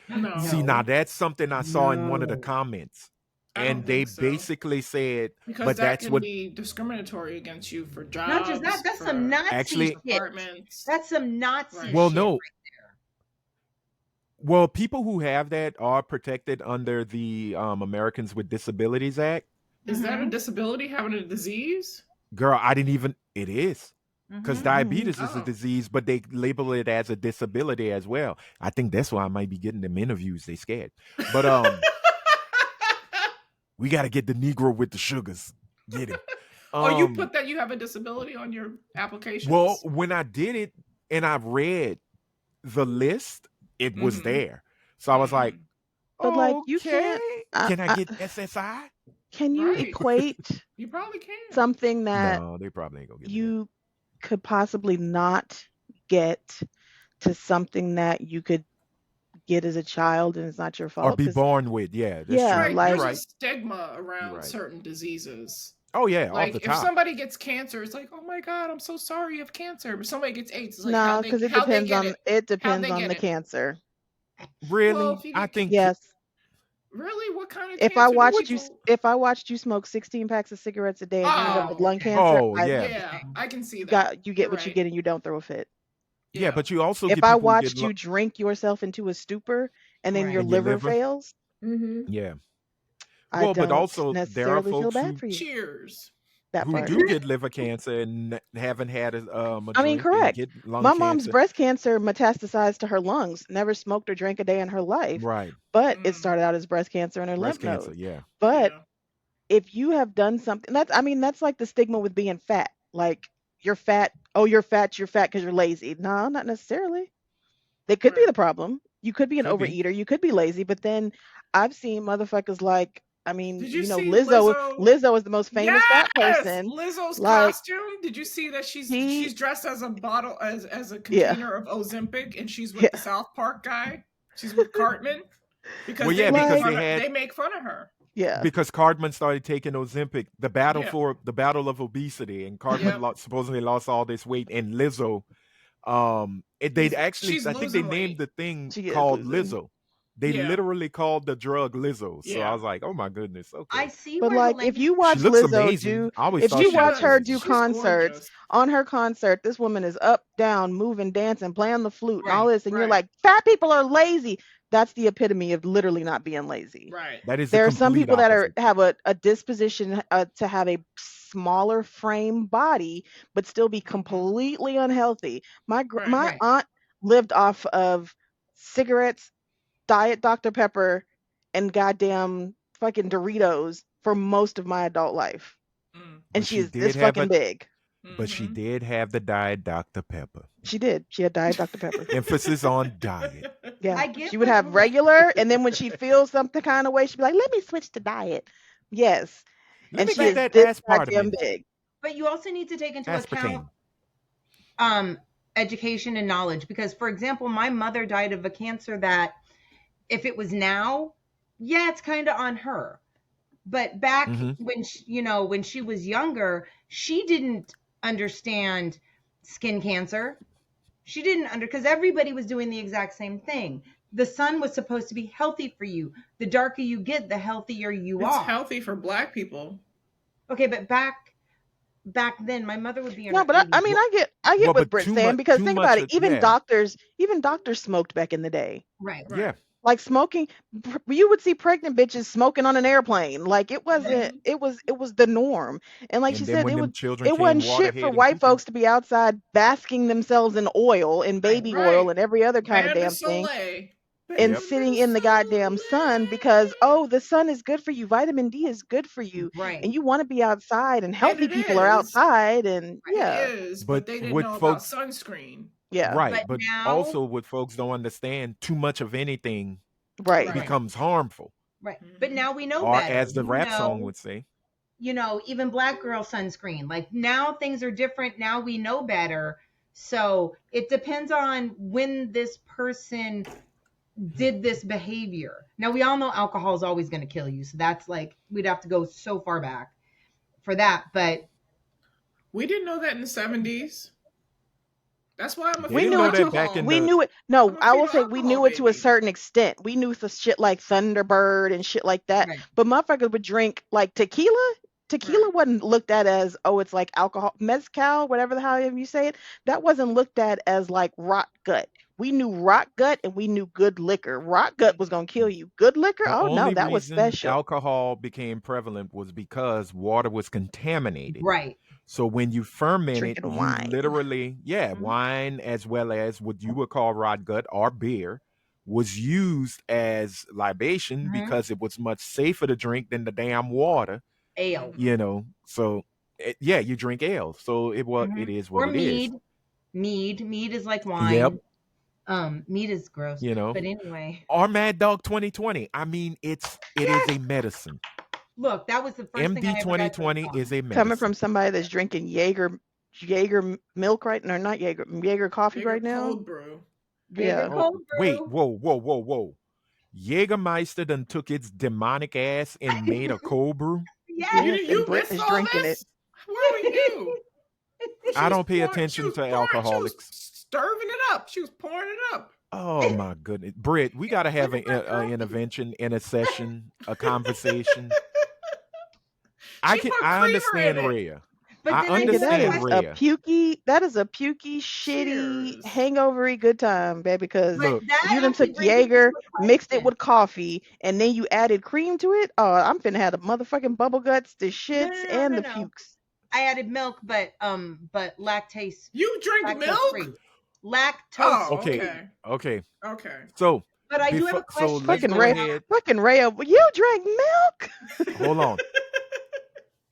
No. See, now that's something I saw in one of the comments. And they basically said, because but that can be discriminatory against you for jobs. Not just that, that's some Nazi shit. That's some Nazi shit. Well, no. Right there. Well, people who have that are protected under the Americans with Disabilities Act. Is that a disability, having a disease? Girl, it is. Because diabetes is a disease, but they label it as a disability as well. I think that's why I might be getting them interviews. They scared. But we got to get the Negro with the sugars. Get him. You put that you have a disability on your application? Well, when I did it and I read the list, it was there. So I was like, but like, you can't. Can I get SSI? Can you equate you probably can. Something that they probably ain't gonna get you could possibly not get to something that you could get as a child and it's not your fault, or be born with? Yeah, right. Like, there's a stigma around certain diseases. Oh yeah, like off the if top. Somebody gets cancer, it's like, oh my god, I'm so sorry you have cancer. But somebody gets AIDS, it's like, no, because it depends on the cancer. Really, well, I think yes. Really, what kind of? If I watched you smoke 16 packs of cigarettes a day and you end up with lung cancer, I can see that. You get what you get and you don't throw a fit. Yeah, but you also if I watched you drink yourself into a stupor and then your liver fails. Yeah. Well, but also there are folks who cheers. Who do get liver cancer and haven't had a I mean, correct. My mom's cancer. Breast cancer metastasized to her lungs. Never smoked or drank a day in her life. Right. But it started out as breast cancer in her lymph cancer, node. yeah. But if you have done something, that's like the stigma with being fat. Like, you're fat. Oh, you're fat because you're lazy. No, not necessarily. They could be the problem. You could be an overeater. You could be lazy. But then I've seen motherfuckers like, Lizzo is the most famous fat person. Lizzo's costume. Did you see that she's dressed as a bottle, as a container of Ozempic, and she's with the South Park guy. She's with Cartman because they make fun of her. Yeah, because Cartman started taking Ozempic, the battle of obesity, and Cartman supposedly lost all this weight, and Lizzo They actually, She's I think they losing named weight. the thing She is called losing. Lizzo. They Yeah. literally called the drug Lizzo. So Yeah. I was like, oh my goodness, I okay. see But where the like, if language. you watch She looks Lizzo amazing. I always if thought you she looked watch her amazing. do She's concerts, gorgeous. on her concert, this woman is up, down, moving, dancing, playing the flute, and all Right, this, and you're right. like, fat people are lazy. That's the epitome of literally not being lazy. Right. That is the There are some complete people that opposite. have a disposition to have a smaller frame body, but still be completely unhealthy. Right. My right. aunt lived off of cigarettes, Diet Dr Pepper, and goddamn fucking Doritos for most of my adult life, Mm. and But she she is this did have fucking a big. but she Mhm. did have the Diet Dr. Pepper. She did. She had Diet Dr Pepper. Emphasis on diet. Yeah, I get she would what have Rose. regular, and then when she feels something kind of way, she'd be like, "Let me switch to diet." Yes, Let and me she get But is that this aspartame goddamn in. big. but you also need to take into account Aspartame. education and knowledge, because for example, my mother died of a cancer that if it was now, yeah, it's kind of on her. But back Hmm. when when she was younger, she didn't understand skin cancer. She didn't because everybody was doing the exact same thing. The sun was supposed to be healthy for you. The darker you get, the healthier you It's are. healthy for Black people. Okay, but back then, my mother would be in No, her but 80s. I mean, I get Well, what but Brit's saying, because too think about much it. of Even doctors smoked back in the day. Right. yeah. Like smoking, you would see pregnant bitches smoking on an airplane. Like it wasn't. Mhm. It was the norm. And like she And then said, when them children it came wasn't shit for waterhead and white pooping, folks to be outside basking themselves in oil and Right. baby oil Right. and every other kind of Bain de damn thing, Soleil. Bain and yep. sitting de in the goddamn sun because, Soleil. oh, the sun is good for you. Vitamin D is good for you, Right. and you want to be outside, and And healthy it people are is. outside, and It yeah, is. But But they didn't what know about folks, sunscreen. yeah, right? But But now, also what folks don't understand, too much of anything right. Right. becomes harmful, right. But Mhm. now we know or better. as the rap song would say, Even black girl sunscreen. Like now things are different. Now we know better. So it depends on when this person did this behavior. Now we all know alcohol is always going to kill you. So that's like, we'd have to go so far back for that. But We didn't know that in the 70s. That's why I'm a they We didn't fetal knew know it to that back in alcohol. we the. knew it. I'm No, a I will fetal say we alcohol knew it to a baby. certain extent. We knew the shit like Thunderbird and shit like that. right. But motherfuckers would drink like tequila. Tequila Right. wasn't looked at as, oh, it's like alcohol, mezcal, whatever the hell you say it. That wasn't looked at as like rot gut. We knew rot gut and we knew good liquor. Rot gut was Mhm. gonna kill you. Good liquor, The oh no, only that was reason special. alcohol became prevalent was because water was contaminated. Right. So when you ferment it, Drinking you wine. literally, yeah, Mhm. wine as well as what you would call rot gut or beer was used as libation Hmm. because it was much safer to drink than the damn water, Ale. So yeah, you drink ale. So it Hmm. is what Or it is. mead. Mead is like Yep, wine. Mead is gross. you know. But anyway. Or Mad Dog 2020. I mean, it is Yes. a medicine. Look, that was the first thing MD I ever got drunk 2020 is on. a Coming medicine. from somebody that's drinking Jaeger milk right now, not Jaeger coffee Bigger right now. cold brew. Jaeger Yeah. Oh, cold wait, brew. whoa. Jägermeister done took its demonic ass and made a cold brew. Yes. Yes, and You Brit missed is all drinking it. this? Where were you? She I was don't pay pouring. She attention was to pouring. She was alcoholics. stirring it up. She was pouring it up. Oh my goodness, Brit, we got to have Look at my an intervention, in a session, a conversation. She put I creamer in understand it. Rhea. But I then I get Nigga, a that is understand question. a Rhea. shitty, Cheers. hangovery good time, baby. Because But Look, you that done actually took brings me to Jaeger, a mixed it question. with coffee, and then you added cream to it. Oh, I'm finna have the motherfucking bubble guts, the No, shits, no, no, and no, the no. pukes. I added milk, but lactose You drink milk? free. Lactose Oh, okay, free. okay. okay. Okay. So But I do have a let's question Fucking go Ray, about. ahead. you drank milk? Hold on.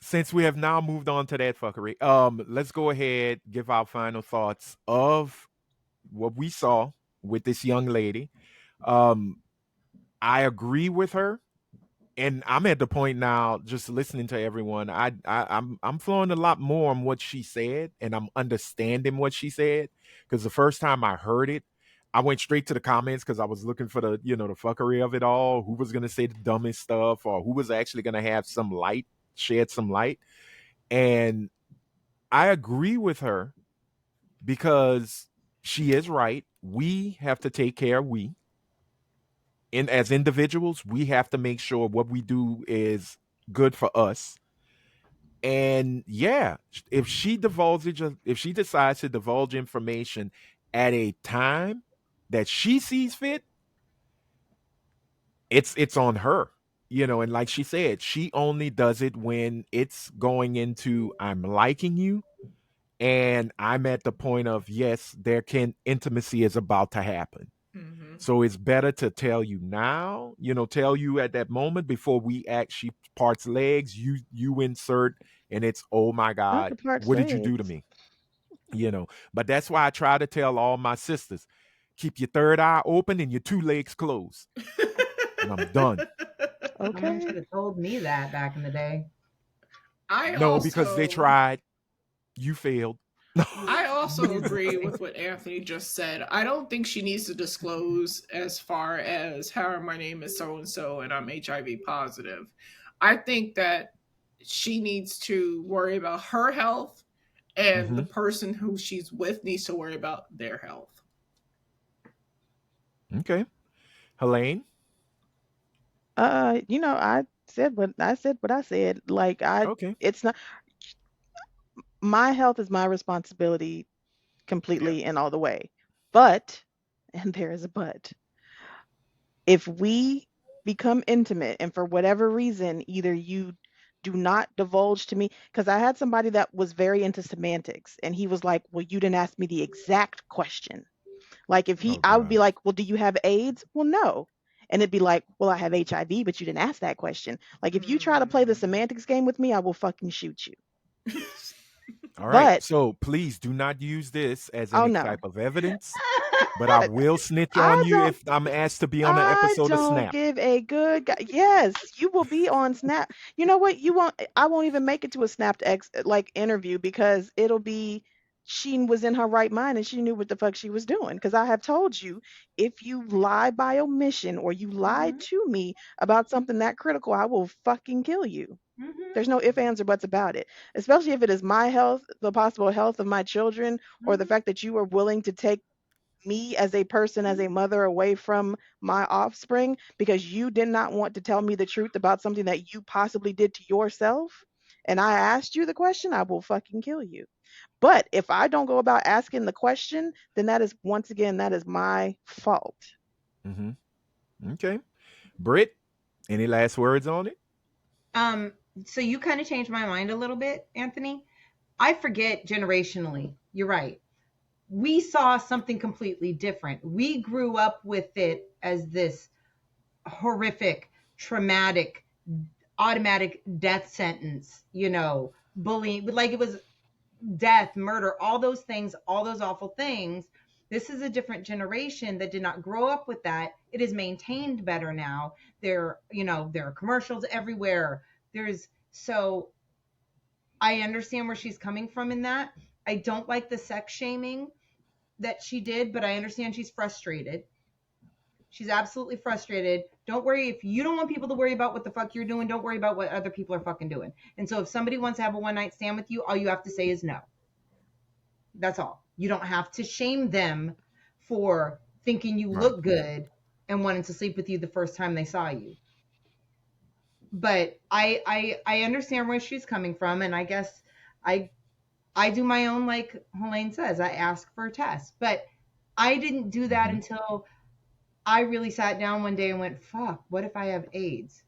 Since we have now moved on to that fuckery, let's go ahead, give our final thoughts of what we saw with this young lady. Um, I agree with her, and I'm at the point now, just listening to everyone. I'm flowing a lot more on what she said, and I'm understanding what she said, because the first time I heard it, I went straight to the comments because I was looking for the the fuckery of it all. Who was gonna say the dumbest stuff, or who was actually gonna have some light, shed some light. And I agree with her because she is right. We have to take care. As individuals, we have to make sure what we do is good for us. And yeah, if she decides to divulge information at a time that she sees fit, it's on her. And like she said, she only does it when it's going into I'm liking you and I'm at the point of yes, intimacy is about to happen. Mm-hmm. So it's better to tell you now, tell you at that moment before we act. She parts legs, you insert, and it's oh my Not God, the parts what did you do to legs. me? But that's why I try to tell all my sisters, keep your third eye open and your two legs closed. And I'm done. Someone Okay. should have told me that back in the day. I No, because they also tried. You failed. I also agree with what Anthony just said. I don't think she needs to disclose as far as how my name is so and so and I'm HIV positive. I think that she needs to worry about her health, and the Hmm. person who she's with needs to worry about their health. Okay. Helene? I said what I said. Like Okay. it's not my health is my responsibility Yeah. completely and all the way. But, and there is a but, if we become intimate and for whatever reason, either you do not divulge to me, because I had somebody that was very into semantics and he was like, well, you didn't ask me the exact question. Like if Oh I would be God. like, well, do you have AIDS? Well, no. And it'd be like, well, I have HIV, but you didn't ask that question. Like if you try to play the semantics game with me, I will fucking shoot you. All right. But, So please do not use this as oh any no, type of evidence. But I will snitch on I you don't if I'm asked to be on an I episode of don't Snap. give a good yes, you will be on Snap. You know what? You won't I won't even make it to a Snapped X like interview because it'll be she was in her right mind and she knew what the fuck she was doing. Because I have told you, if you lie by omission or you lie Hmm. to me about something that critical, I will fucking kill you. Hmm. There's no ifs, ands, or buts about it. Especially if it is my health, the possible health of my children, or the Hmm. fact that you are willing to take me as a person, as a mother, away from my offspring because you did not want to tell me the truth about something that you possibly did to yourself, and I asked you the question, I will fucking kill you. But if I don't go about asking the question, then that is once again, that is my fault. Hmm. Okay. Britt, any last words on it? Um, so you kind of changed my mind a little bit, Anthony. I forget generationally. You're right. We saw something completely different. We grew up with it as this horrific, traumatic, automatic death sentence, bullying, like it was death, murder, all those things, all those awful things. This is a different generation that did not grow up with that. It is maintained better now. There are commercials everywhere. So I understand where she's coming from in that. I don't like the sex shaming that she did, but I understand she's frustrated. She's absolutely frustrated. Don't worry. If you don't want people to worry about what the fuck you're doing, don't worry about what other people are fucking doing. And so if somebody wants to have a one night stand with you, all you have to say is no. That's all. You don't have to shame them for thinking you Right. look good and wanting to sleep with you the first time they saw you. But I understand where she's coming from, and I guess I I do my own, like Helene says, I ask for a test. But I didn't do that Hmm. until I really sat down one day and went, fuck, what if I have AIDS?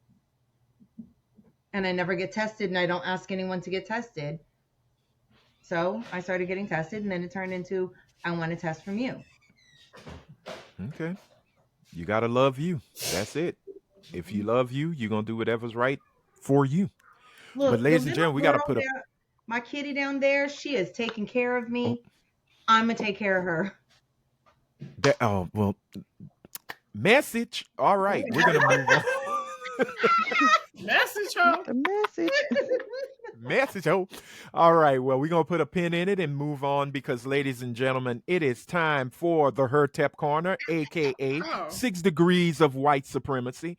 And I never get tested and I don't ask anyone to get tested. So I started getting tested, and then it turned into, I want a test from you. Okay. You got to love you. That's it. If you love you, you're going to do whatever's right for you. But, Look, the ladies and little gentlemen, we got to girl put a. there, my kitty down there, she is taking care of Oh, me. I'm going to take care of her. oh, well, message. All right. We're going to move on. Message Not her. the message. Message. Oh, all right. Well, we're going to put a pin in it and move on because, ladies and gentlemen, it is time for the Her-Tep Corner, aka Oh. 6 Degrees of White Supremacy,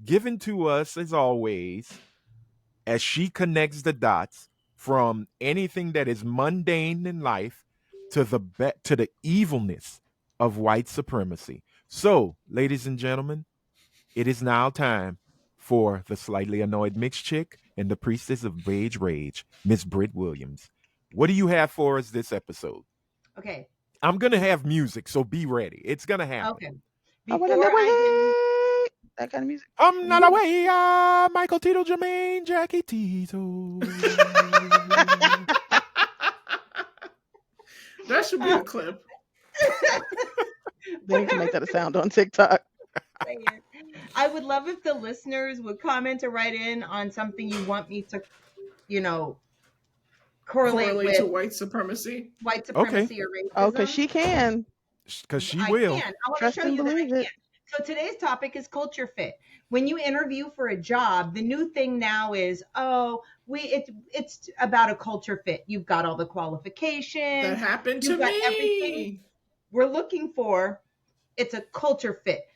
given to us as always as she connects the dots from anything that is mundane in life to the evilness of white supremacy. So, ladies and gentlemen, it is now time for the slightly annoyed mixed chick and the priestess of beige rage, Miss Brit Williams. What do you have for us this episode? Okay. I'm gonna have music, so be ready. It's gonna happen. Okay. I want to Before live with I it. That kind of music. I'm not away, Michael Tito, Jermaine, Jackie Tito. That should be a clip. They need to make that a sound on TikTok. I would love if the listeners would comment or write in on something you want me to, correlate with to white supremacy. White supremacy or racism. Oh, because she can. Because she will. I want Trust to show and you that I believe can. it. So today's topic is culture fit. When you interview for a job, the new thing now is, it's about a culture fit. You've got all the qualifications. That happened to me. Everything we're looking for. It's a culture fit.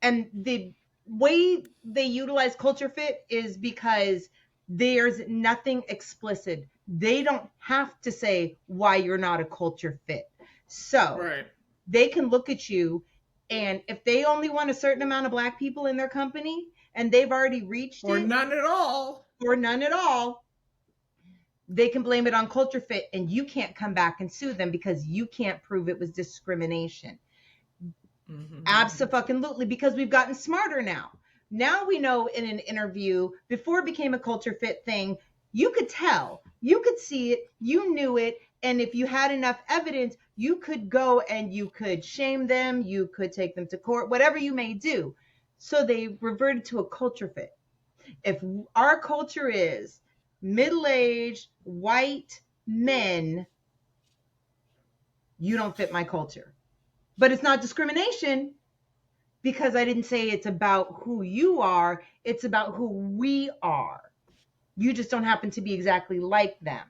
And the way they utilize culture fit is because there's nothing explicit. They don't have to say why you're not a culture fit. So they can look at you, and if they only want a certain amount of Black people in their company and they've already reached or none at all, they can blame it on culture fit, and you can't come back and sue them because you can't prove it was discrimination. Abso-fucking-lutely, because we've gotten smarter now. Now we know in an interview, before it became a culture fit thing, you could tell, you could see it, you knew it, and if you had enough evidence, you could go and you could shame them, you could take them to court, whatever you may do. So they reverted to a culture fit. If our culture is middle-aged, white men, you don't fit my culture. But it's not discrimination, because I didn't say it's about who you are. It's about who we are. You just don't happen to be exactly like them.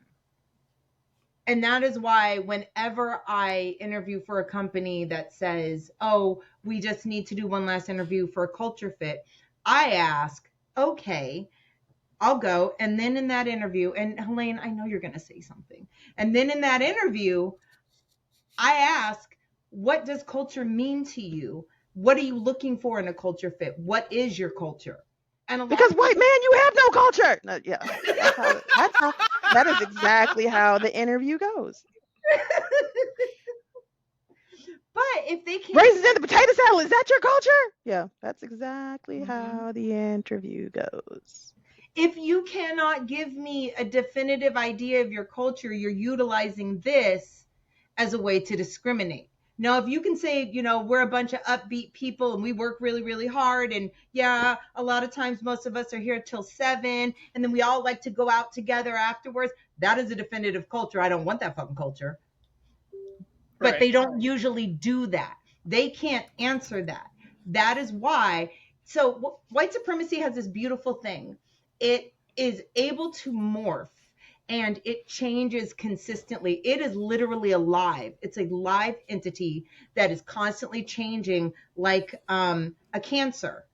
And that is why whenever I interview for a company that says, oh, we just need to do one last interview for a culture fit, I ask, okay, I'll go. And then in that interview, and Helene, I know you're going to say something. And then in that interview, I ask, what does culture mean to you? What are you looking for in a culture fit? What is your culture? And because white man, you have no culture. No, yeah, that is exactly how the interview goes. But if they can't, raisins in the potato salad, is that your culture? Yeah, that's exactly how the interview goes. If you cannot give me a definitive idea of your culture, you're utilizing this as a way to discriminate. Now, if you can say, we're a bunch of upbeat people and we work really, really hard. And yeah, a lot of times most of us are here till 7. And then we all like to go out together afterwards. That is a definitive culture. I don't want that fucking culture. But they don't usually do that. They can't answer that. That is why. So white supremacy has this beautiful thing. It is able to morph. And it changes consistently. It is literally alive. It's a live entity that is constantly changing like a cancer.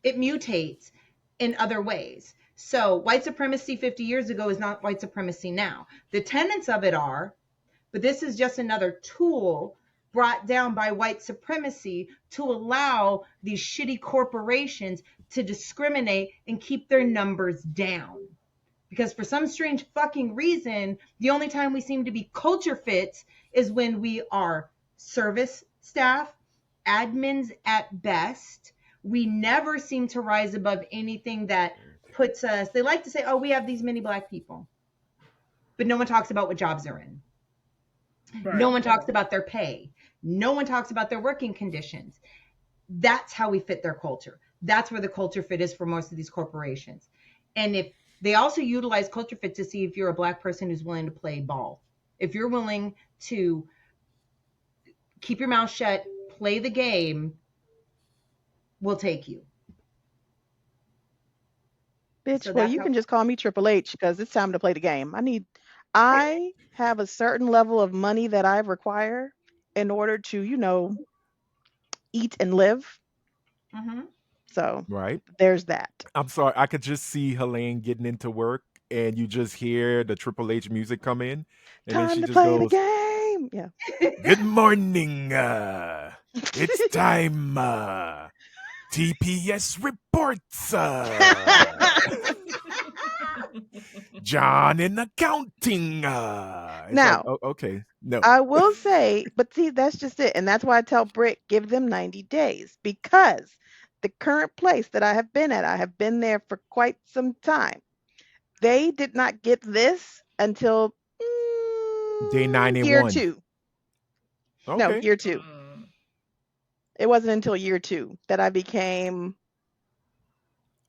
It mutates in other ways. So white supremacy 50 years ago is not white supremacy now. The tenets of it are, but this is just another tool brought down by white supremacy to allow these shitty corporations to discriminate and keep their numbers down. Because for some strange fucking reason, the only time we seem to be culture fit is when we are service staff, admins at best. We never seem to rise above anything that puts us, they like to say, oh, we have these many Black people. But no one talks about what jobs they're in. No one talks about their pay. No one talks about their working conditions. That's how we fit their culture. That's where the culture fit is for most of these corporations. And if they also utilize culture fit to see if you're a Black person who's willing to play ball. If you're willing to keep your mouth shut, play the game, we'll take you. Bitch, so well, you can just call me Triple H because it's time to play the game. I have a certain level of money that I require in order to, eat and live. Mm-hmm. So there's that. I'm sorry. I could just see Helene getting into work and you just hear the Triple H music come in. And time then she to just play goes, the game. name? Yeah. Good morning. It's time. TPS reports. John in accounting. It's like, Now, oh, okay. No. I will say, but see, that's just it. And that's why I tell Brit, give them 90 days because the current place that I have been at, I have been there for quite some time. They did not get this until Day year 91. 2. No, Okay. year 2. It wasn't until year 2 that I became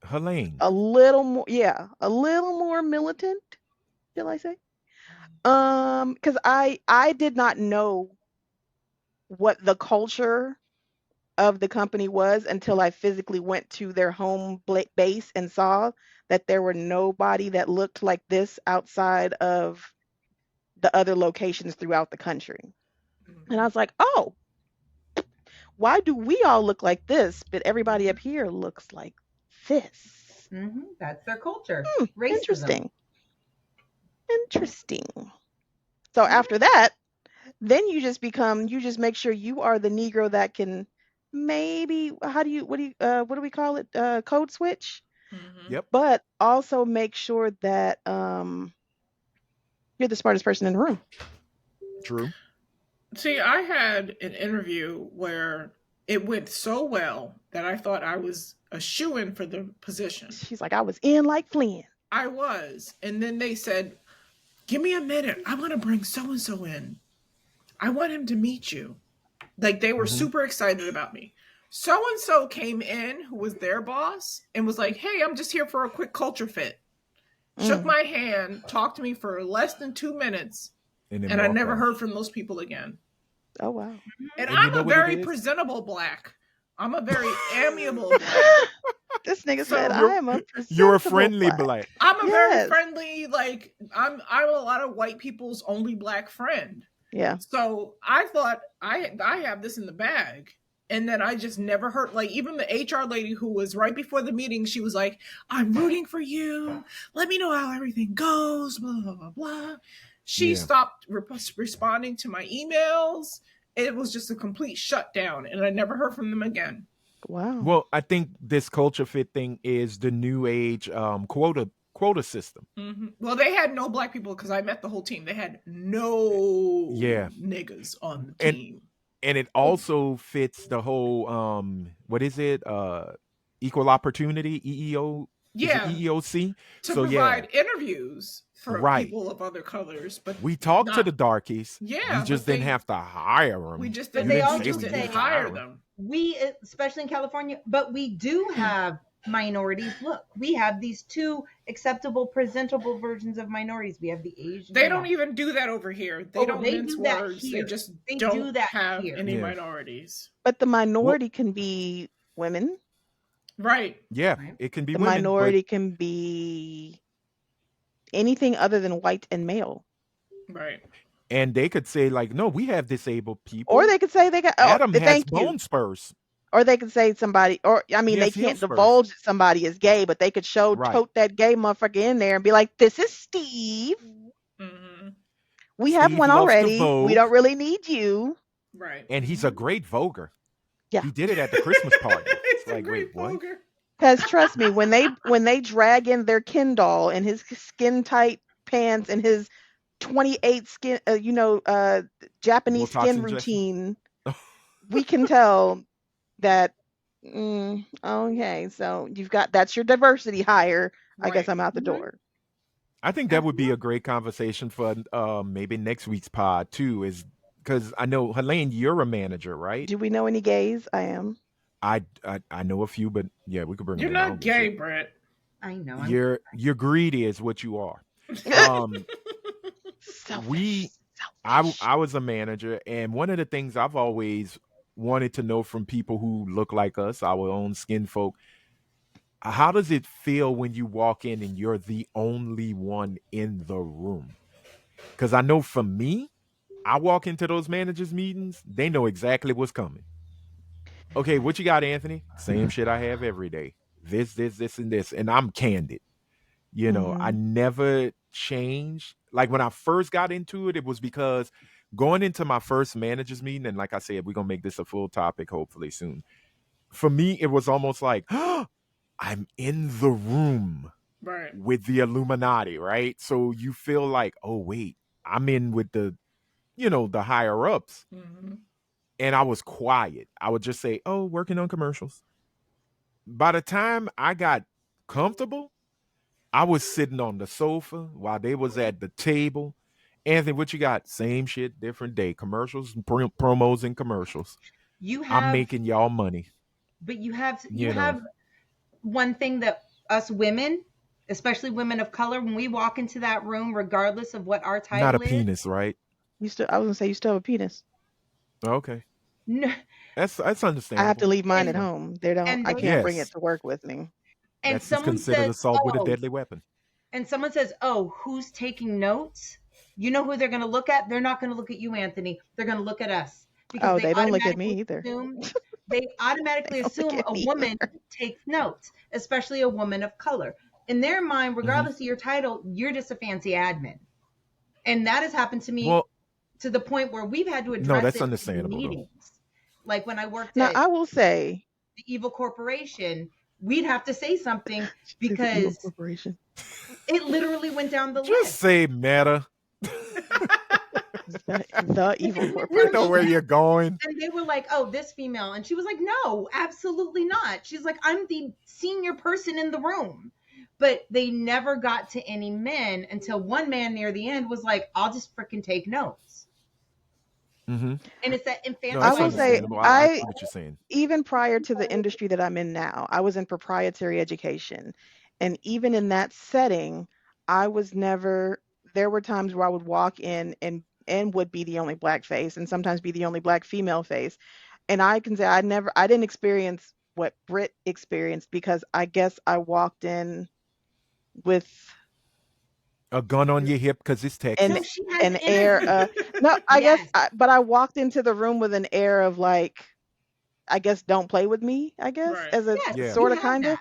Helene. a little more militant, shall I say? Because I did not know what the culture of the company was until I physically went to their home base and saw that there were nobody that looked like this outside of the other locations throughout the country. And I was like, oh, why do we all look like this, but everybody up here looks like this? That's their culture. Racism. Interesting. So after that, then you just make sure you are the Negro that can maybe, what do we call it? Code switch. Yep. But also make sure that you're the smartest person in the room. True. See, I had an interview where it went so well that I thought I was a shoo-in for the position. She's like, I was in like Flynn. I was. And then they said, give me a minute. I want to bring so-and-so in. I want him to meet you. Like, they were super excited about me. So-and-so came in, who was their boss, and was like, hey, I'm just here for a quick culture fit. Shook my hand, talked to me for less than 2 minutes, and I never heard from those people again. Oh, wow. And I'm a very presentable black. I'm a very amiable black. This nigga said, I am a presentable You're a friendly black. I'm a very friendly, like, I'm a lot of white people's only black friend. Yeah. So I thought I have this in the bag. And then I just never heard, like, even the HR lady who was right before the meeting, she was like, I'm rooting for you. Let me know how everything goes, blah, blah, blah, blah. She stopped responding to my emails. It was just a complete shutdown, and I never heard from them again. Wow. Well, I think this culture fit thing is the new age quota system. Well, they had no black people because I met the whole team. They had no niggas on the team. And it also fits the whole what is it? Equal opportunity, EEO. Yeah. EEOC. To provide interviews for people of other colors. But we talked to the darkies. Yeah. We just didn't have to hire them. We just didn't hire them. We, especially in California, but we do have minorities. Look, we have these 2 acceptable, presentable versions of minorities. We have the Asian. They don't even do that over here. They don't mince words. They just don't have any minorities. But the minority can be women. Right. Yeah, it can be women. The minority can be anything other than white and male. Right. And they could say, like, no, we have disabled people. Or they could say they got Adam has bone spurs. Or they could say somebody, or I mean, they can't divulge that somebody is gay, but they could tote that gay motherfucker in there and be like, "This is Steve. We Steve have one already. We don't really need you." Right. And he's a great voguer. Yeah. He did it at the Christmas party. It's like, wait, what? Because trust me, when they drag in their Ken doll in his skin tight pants and his 28 skin, Japanese skin routine, we can tell that. Okay, so that's your diversity hire. Right. I guess I'm out the door. I think that would be a great conversation for maybe next week's pod too. Is because I know Helene, you're a manager, right? Do we know any gays? I am. I know a few, but yeah, we could bring. You're not gay, Brit. I know. You're greedy, is what you are. I was a manager, and one of the things I've always wanted to know from people who look like us, our own skin folk, how does it feel when you walk in and you're the only one in the room? Because I know for me, I walk into those managers meetings, they know exactly what's coming. Okay, what you got, Anthony? Same shit I have every day. This, and this. And I'm candid. I never changed. Like when I first got into it, it was because going into my first managers meeting, and like I said, we're gonna make this a full topic hopefully soon. For me, it was almost like I'm in the room Right. with the Illuminati, right? So you feel like, oh wait, I'm in with the, the higher ups. Mm-hmm. And I was quiet. I would just say, oh, working on commercials. By the time I got comfortable, I was sitting on the sofa while they was at the table. Anthony, what you got? Same shit, different day. Commercials, and promos, and commercials. You I'm have, making y'all money. but you have You know, one thing that us women, especially women of color, when we walk into that room, regardless of what our not a title is, penis, right? I was gonna say you still have a penis. Okay, no, that's I understandable. have to leave mine and at home. They don't. and I those, can't bring Yes, it to work with me. and that's just someone considered says, assault with a oh, deadly weapon. and someone says, oh, who's taking notes? You know who they're going to look at? They're not going to look at you, Anthony. They're going to look at us because Oh, they don't look at me either. they They automatically don't look assume at a me woman either. takes notes, especially a woman of color. In their mind, Hmm. regardless of your title, you're just a fancy admin. And that has happened to me Well, to the point where we've had to no, address that's it in understandable though. meetings. Like when I worked Now at I will say, the evil corporation, we'd have to say something she's an evil because corporation. it literally went down the Just list. say meta. The evil It went We down know the where list. you're going. And they were like, oh, this female. And she was like, no, absolutely not. She's like, I'm the senior person in the room. But they never got to any men until one man near the end was like, I'll just freaking take notes. Hmm. And it's that No, I that's will say, infantilizing. understandable. I see what you're saying. even prior to the industry that I'm in now, I was in proprietary education. And even in that setting, I was never, there were times where I would walk in and would be the only black face and sometimes be the only black female face. And I can say I didn't experience what Brit experienced because I guess I walked in with A gun on your hip because it's an No, Texas. she has air energy. no, I guess Yes. but I walked into the room with an air of like, I guess don't play with me, I guess, Right. as a Yes, Yeah. you sort of have kind of. that.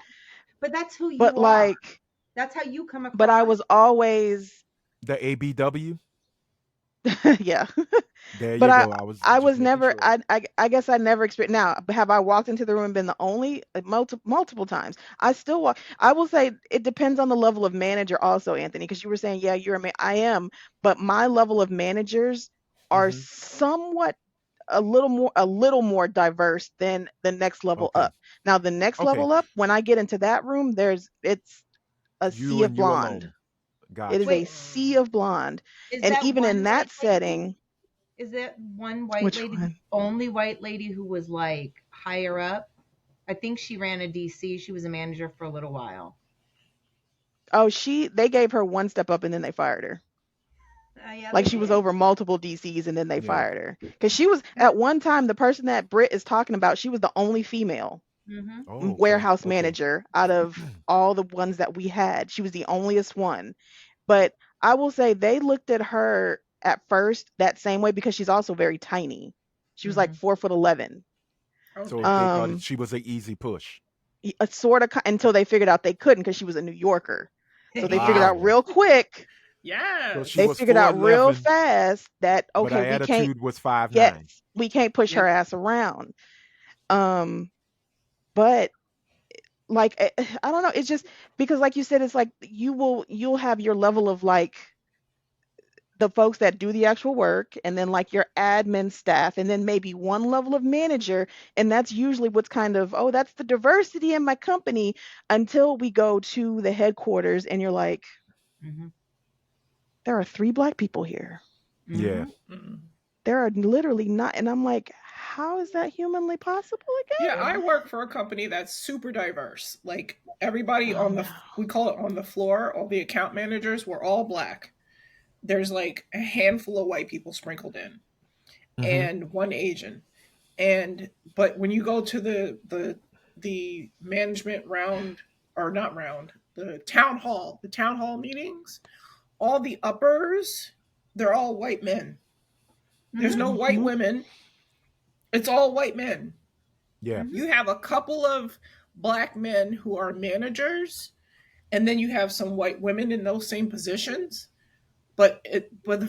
But that's who But you are. like, That's how you come but I across. was always The ABW. yeah. There But you go. I was I just was making never sure. I guess I never experienced. Now, have I walked into the room and been the only multiple times? I still walk. I will say it depends on the level of manager also, Anthony, because you were saying, yeah, you're a man. I am, but my level of managers are Hmm. somewhat a little more diverse than the next level Okay. up. Now, the next Okay. level up, when I get into that room, it's a You sea of and you blonde. alone. It is Gotcha. a Wait, sea of blonde. is And that even one in white that lady? setting, Is that one white which lady the one? only white lady who was like higher up? I think she ran a DC. She was a manager for a little while. Oh, they gave her one step up and then they fired her. Yeah, Like they she was did. over multiple DCs and then they Yeah. fired her. Because she was at one time, the person that Britt is talking about, she was the only female Mm-hmm. Oh, okay. warehouse Okay. manager out of all the ones that we had. She was the onlyest one. But I will say they looked at her at first that same way because she's also very tiny. She was Mm-hmm. like 4'11". Oh So they damn. thought she was an easy push. Sort of until they figured out they couldn't because she was a New Yorker. So they figured out Wow. real quick. So she They Yes. was figured out real 4'11", fast that but her okay, we can't. attitude was 5'9". Yes, we can't push her Yep. ass around. Um, but like I don't know. It's just because, like you said, it's like you'll have your level of like the folks that do the actual work, and then like your admin staff, and then maybe one level of manager, and that's usually what's kind of, oh, that's the diversity in my company, until we go to the headquarters, and you're like, Mm-hmm. there are 3 black people here. Yeah. Mm-hmm. Mm. There are literally not, and I'm like, how is that humanly possible Yeah, again? I work for a company that's super diverse. Like everybody Oh on no. we call it on the floor, all the account managers, we're all black. There's like a handful of white people sprinkled in Hmm. and one Asian. And but when you go to the management round, or not round, the town hall meetings, all the uppers, they're all white men. There's Mm-hmm. no white Mhm. women. It's all white men. Yeah. You have a couple of black men who are managers, and then you have some white women in those same positions. but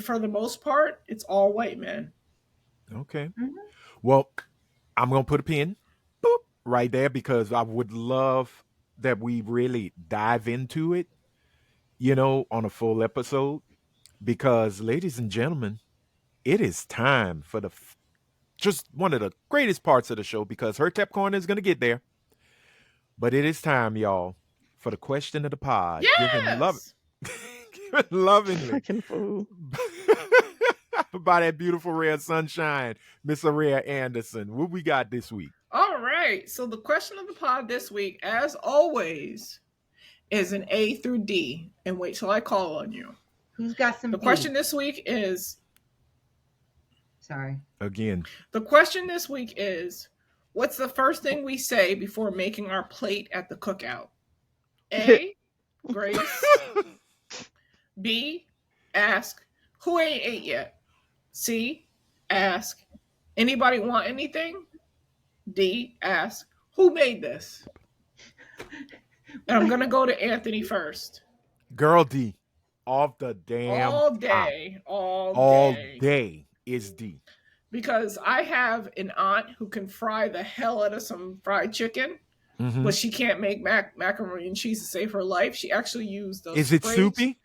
for the most part, it's all white men. Okay. Mhm. Well, I'm gonna put a pin, boop, right there because I would love that we really dive into it, on a full episode. Because, ladies and gentlemen, it is time for just one of the greatest parts of the show. Because Her-Tep Corner is gonna get there, but it is time, y'all, for the question of the pod, given Yes. lovingly Fucking fool. by that beautiful rare sunshine, Miss Araya Anderson. What we got this week? All right. So the question of the pod this week, as always, is an A through D. And wait till I call on you. Who's got some The D? question this week is Sorry. Again. the question this week is, what's the first thing we say before making our plate at the cookout? A, Grace. B, ask, who ain't ate yet? C, ask, anybody want anything? D, ask, who made this? And I'm going to go to Anthony first. Girl D. Off the damn All top. day. All day is D. Because I have an aunt who can fry the hell out of some fried chicken, Mhm. but she can't make macaroni and cheese to save her life. She actually used the Is it soupy?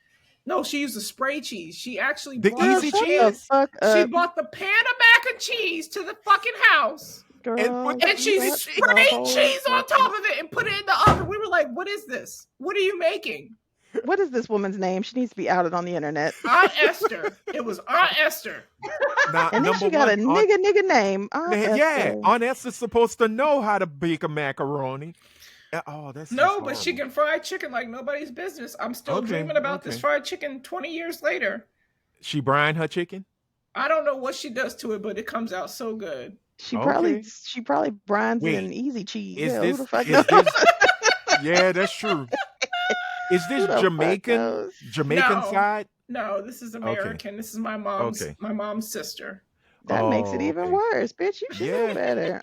No, she used the spray cheese. She actually The brought easy Shut cheese? the fuck She up, bought the pan of mac and cheese to the fucking house. girl. And she shut the sprayed whole cheese on fucking- top of it and put it in the oven. We were like, what is this? What are you making? What is this woman's name? She needs to be outed on the internet. Aunt Esther. It was Aunt Esther. Now, And then she number got a one, nigga name. yeah, Aunt Esther's supposed to know how to bake a macaroni. Oh, that's No, just but she horrible. can fry chicken like nobody's business. I'm still Okay, dreaming about this okay. fried chicken 20 years later. She brine her chicken? I don't know what she does to it, but it comes out so good. She Okay. probably brines it Wait, in easy cheese. Is Hell, this? who the fuck Is knows? this? Yeah, that's true. Is Who this the fuck Jamaican knows? No. side? No, this is American. This is my mom's Okay. my mom's sister. That makes it Oh, even okay. worse, bitch. You should know Yeah. better.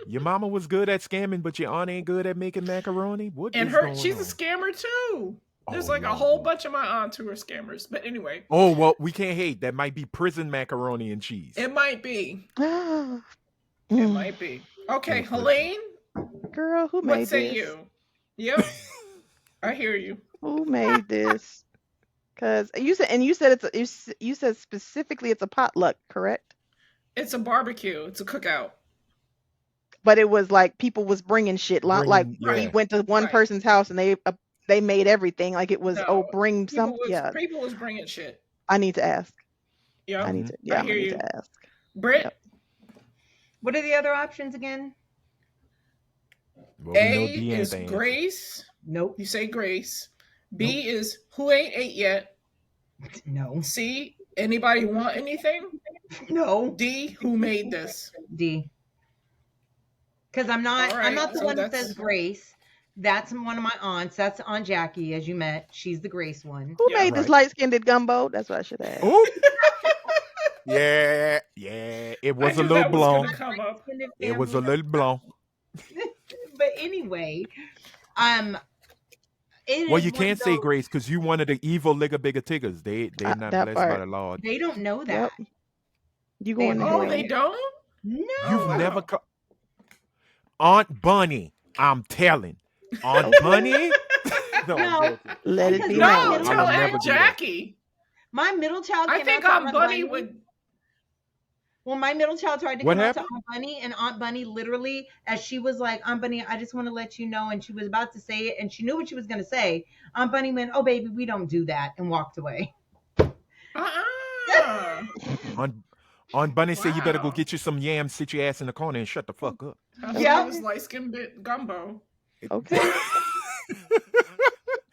Your mama was good at scamming, but your aunt ain't good at making macaroni. What And is her going she's on? a scammer too. There's Oh, like a Lord. whole bunch of my aunts who are scammers. But anyway, Oh well, we can't hate. That might be prison macaroni and cheese. it might be. It Mm. might be. Okay, Yes, listen. Helene, Girl, who what made say this? you? Yep, I hear you. Who made this? Because you said you said specifically it's a potluck, correct? It's a barbecue. It's a cookout. But it was like people was bringing shit. Like Bringing- we yeah. went to one Right. person's house and they made everything. Like it was No, bring People some. was Yeah, people was bringing shit. I need to ask. Yeah, I need to. Mhm. Yeah, I I'm hear gonna need you. to ask. Brit. Yep. What are the other options again? Well, we know A D is ain't the answer. Grace. Nope. You say Grace. B is who ain't ate yet. No. C, anybody want anything? No. D, who made this? D. Because I'm not All I'm right, not the so one that that's- says Grace. That's one of my aunts. That's Aunt Jackie, as you met. She's the Grace one. Who Yeah. made this Right. light-skinned gumbo? That's what I should ask. Oh. Yeah. It was I a knew little that was blown. gonna come up. It was a little blown. But anyway, it Well, is you one can't of say those- Grace because you one of the evil ligger bigger tiggers. They're not that blessed by part. the Lord. They don't know that. Yep. You going to They- Oh, hell? they don't? No. You've wow. never Aunt Bunny, I'm telling. Aunt Okay. Bunny? No, No. I'm joking. Let it Because be No, my known. middle tell I would never Aunt do that. Jackie. My middle child I came think out to Aunt Bunny would. Well, my middle child tried to What come out happened? to Aunt Bunny, and Aunt Bunny literally, as she was like, Aunt Bunny, I just want to let you know, and she was about to say it, and she knew what she was going to say. Aunt Bunny went, oh, baby, we don't do that, and walked away. Aunt Bunny said you better go Wow. get you some yams, sit your ass in the corner, and shut the fuck up. That's Yeah. why it was light skin bit gumbo. Okay.